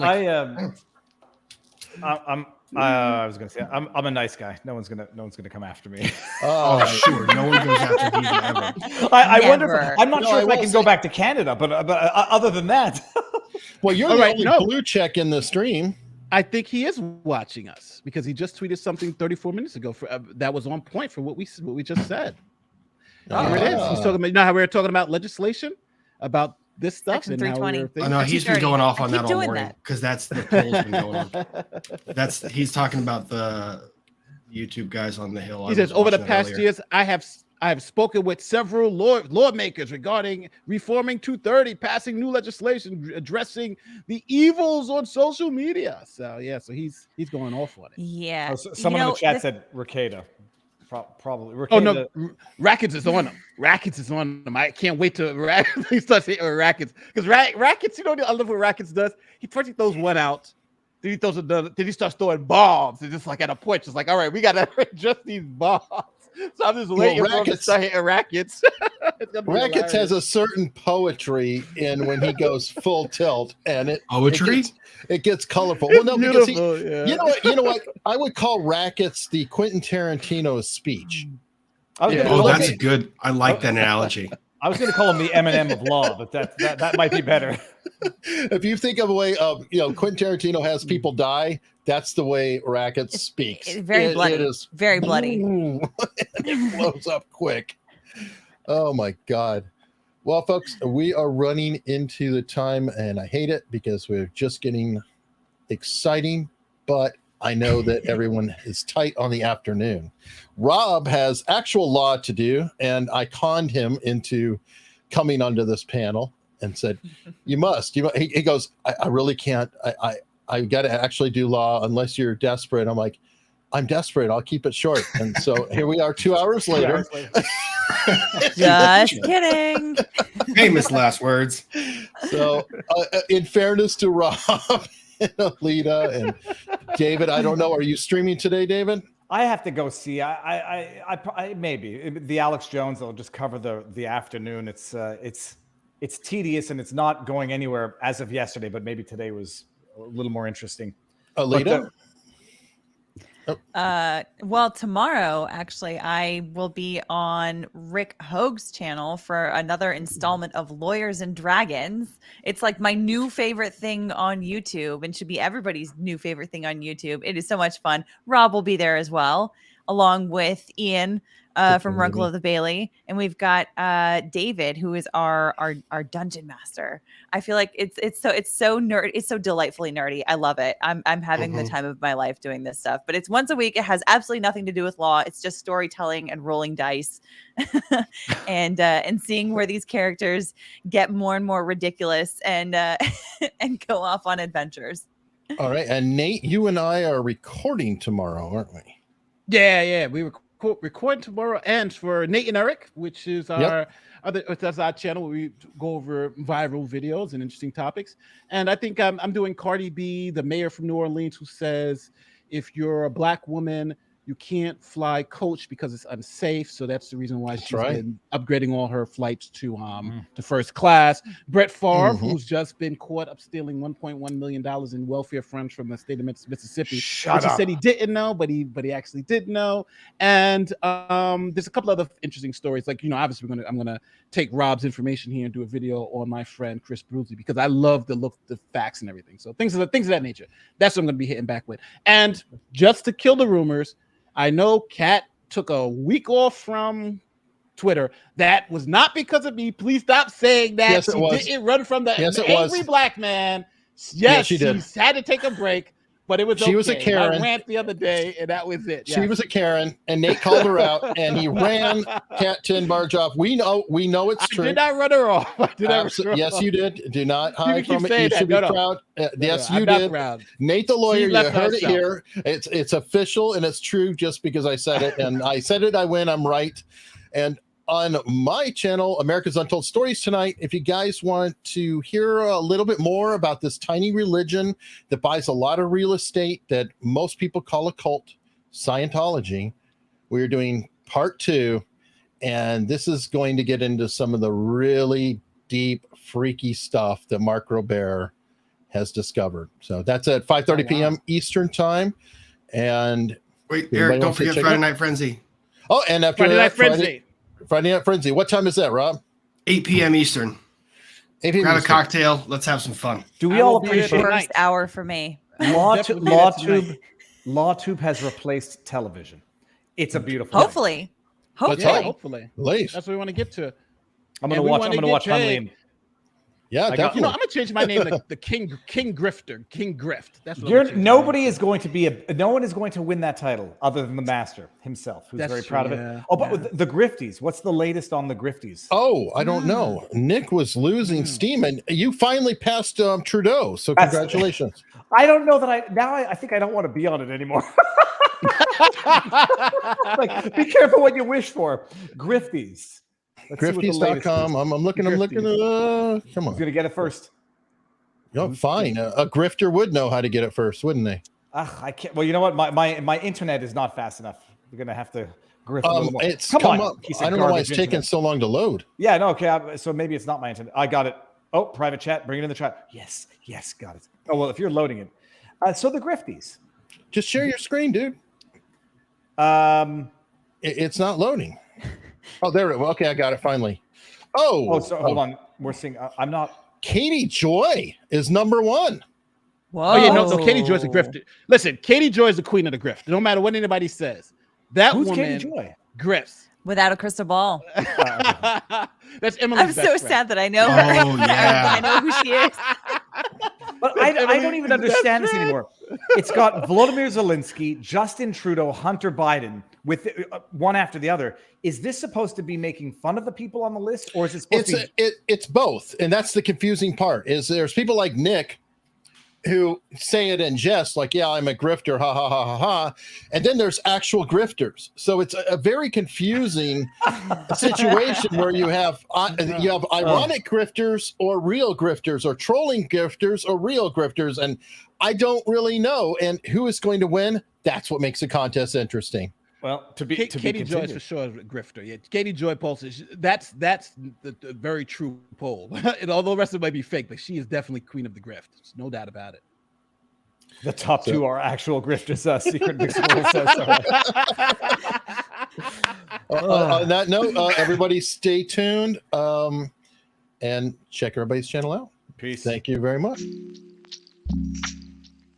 was gonna say I'm a nice guy. No one's gonna come after me. Oh, sure. No one goes after Viva ever. I wonder. Never. I'm not No, sure I if I will can say- go back to Canada, but other than that, Well, you're All the right, only no. blue check in the stream. I think he is watching us because he just tweeted something 34 minutes ago that was on point for what we just said. Here it is. He's talking about how we were talking about legislation about this stuff. Section and how we 320. were Oh no, he's been 2:30. going off I on keep that all doing morning that. because that's the poll's been going on. He's talking about the YouTube guys on the Hill. He says, over the past years, I have spoken with several lawmakers regarding reforming 230, passing new legislation, addressing the evils on social media. So yeah, so he's going off on it. Yeah. someone in the chat said Ricada. Probably. Oh no, Rackets is on them. Rackets is on them. I can't wait to he starts hitting Rackets because Rackets. I love what Rackets does. He first throws one out, then he throws another. Then he starts throwing bombs. It's just like at a point, just like all right, we gotta adjust these bombs. So I'm just waiting for him to start hitting Rackets. Rackets has a certain poetry in when he goes full tilt, and Poetry? it gets colorful. Well, no, because yeah. you know what? I would call Rackets the Quentin Tarantino's speech. I was Yeah. gonna Oh, call him that's the- good. I like that analogy. I was going to call him the Eminem of law, but that might be better. If you think of a way of, Quentin Tarantino has people die, that's the way Rackets speaks. It's very bloody. It is Very bloody. boom, and it blows up quick. Oh my God. Well, folks, we are running into the time, and I hate it because we're just getting exciting, but I know that everyone is tight on the afternoon. Rob has actual law to do, and I conned him into coming onto this panel and said, you must. He goes, I really can't. I got to actually do law unless you're desperate. I'm like, I'm desperate. I'll keep it short. And so here we are 2 hours later. Just kidding. Famous last words. So in fairness to Rob and Alita and David, I don't know. Are you streaming today, David? I have to go see. I maybe the Alex Jones. I'll just cover the afternoon. It's tedious and it's not going anywhere as of yesterday. But maybe today was a little more interesting. Alita? Well, tomorrow, actually, I will be on Rick Hoag's channel for another installment of Lawyers and Dragons. It's like my new favorite thing on YouTube and should be everybody's new favorite thing on YouTube. It is so much fun. Rob will be there as well, along with Ian from Runkle of the Bailey. And we've got David, who is our dungeon master. I feel like it's so nerd. It's so delightfully nerdy. I love it. I'm having the time of my life doing this stuff. But it's once a week. It has absolutely nothing to do with law. It's just storytelling and rolling dice, and seeing where these characters get more and more ridiculous and and go off on adventures. All right. And Nate, you and I are recording tomorrow, aren't we? Yeah. We record tomorrow, and for Nate and Eric, which is that's our channel where we go over viral videos and interesting topics. And I think I'm doing Cardi B, the mayor from New Orleans, who says if you're a black woman, you can't fly coach because it's unsafe. So that's the reason why she's been upgrading all her flights to first class. Brett Favre, who's just been caught up stealing $1.1 million in welfare funds from the state of Mississippi. He said he didn't know, but he actually did know. And there's a couple other interesting stories. Like, obviously I'm gonna take Rob's information here and do a video on my friend Chris Bouzy, because I love the facts and everything. So things of that nature. That's what I'm gonna be hitting back with. And just to kill the rumors, I know Kat took a week off from Twitter. That was not because of me. Please stop saying that. Yes, She didn't run from the angry black man. Yes, she did. She had to take a break, but it was She was a Karen. I rant the other day, and that was it. She was a Karen, and Nate called her out, and he ran Kat Tinbarge off. We know it's true. I did not run her off. Yes, you did. Do not hide from it. You that. should be proud. Yes, you did. Nate, the lawyer, you heard it here. It's official, and it's true just because I said it. And I said it, I win. I'm right. And on my channel, America's Untold Stories tonight, if you guys want to hear a little bit more about this tiny religion that buys a lot of real estate that most people call a cult, Scientology, we're doing part 2. And this is going to get into some of the really deep, freaky stuff that Mark Robert has discovered. So that's at 5:30 p.m. Eastern time. And wait, Eric, don't forget Friday Night Frenzy. Oh, and after Friday Night Frenzy. Friday Night Frenzy. What time is that, Rob? 8 p.m. Eastern. 8 p.m. Grab a Eastern. cocktail. Let's have some fun. Do we all The appreciate first hour for me. LawTube has replaced television. It's a beautiful Hopefully. Hopefully. Please. That's what we want to get to. I'm gonna watch Hunley and Yeah, definitely. I'm gonna change my name to the King Grifter, King Grift. That's what nobody is going to be no one is going to win that title other than the master himself, who's very proud of it. Oh, but the grifties. What's the latest on the grifties? Oh, I don't know. Nick was losing steam, and you finally passed Trudeau. So congratulations. I don't know that I think I don't want to be on it anymore. Like, be careful what you wish for. Grifties. Grifties.com. I'm looking. Come on. Who's gonna get it first? Fine. A grifter would know how to get it first, wouldn't they? I can't. Well, you know what? My internet is not fast enough. We're gonna have to grift a little more. It's come up. I don't know why it's taking so long to load. Yeah. No. Okay. So maybe it's not my internet. I got it. Oh, private chat. Bring it in the chat. Yes. Got it. Oh well, if you're loading it. So the grifties. Just share your screen, dude. It's not loading. Oh, there it. Okay, I got it finally. Oh, so hold on. We're seeing. I'm not. Katie Joy is number 1. Whoa. Oh yeah, no, Katie Joy's a grifter. Listen, Katie Joy is the queen of the grift. No matter what anybody says, Who's woman Katie Joy? grifts. Without a crystal ball. That's Emily's I'm so sad that I know her. Oh, yeah. I know who she is. But I don't even understand this anymore. It's got Volodymyr Zelensky, Justin Trudeau, Hunter Biden, with one after the other. Is this supposed to be making fun of the people on the list, or is it supposed to be? It's both, and that's the confusing part. Is there's people like Nick who say it in jest, like, "Yeah, I'm a grifter," ha ha ha ha ha, and then there's actual grifters. So it's a very confusing situation where you have ironic grifters or real grifters, or trolling grifters or real grifters, and I don't really know. And who is going to win? That's what makes the contest interesting. Well, Katie Joy is for sure a grifter. Yeah, Katie Joy polls. That's the very true poll. And although the rest of it might be fake, but she is definitely queen of the grift. There's no doubt about it. The top 2 are actual grifters. Secret Mixed says. On that note, everybody stay tuned and check everybody's channel out. Peace. Thank you very much.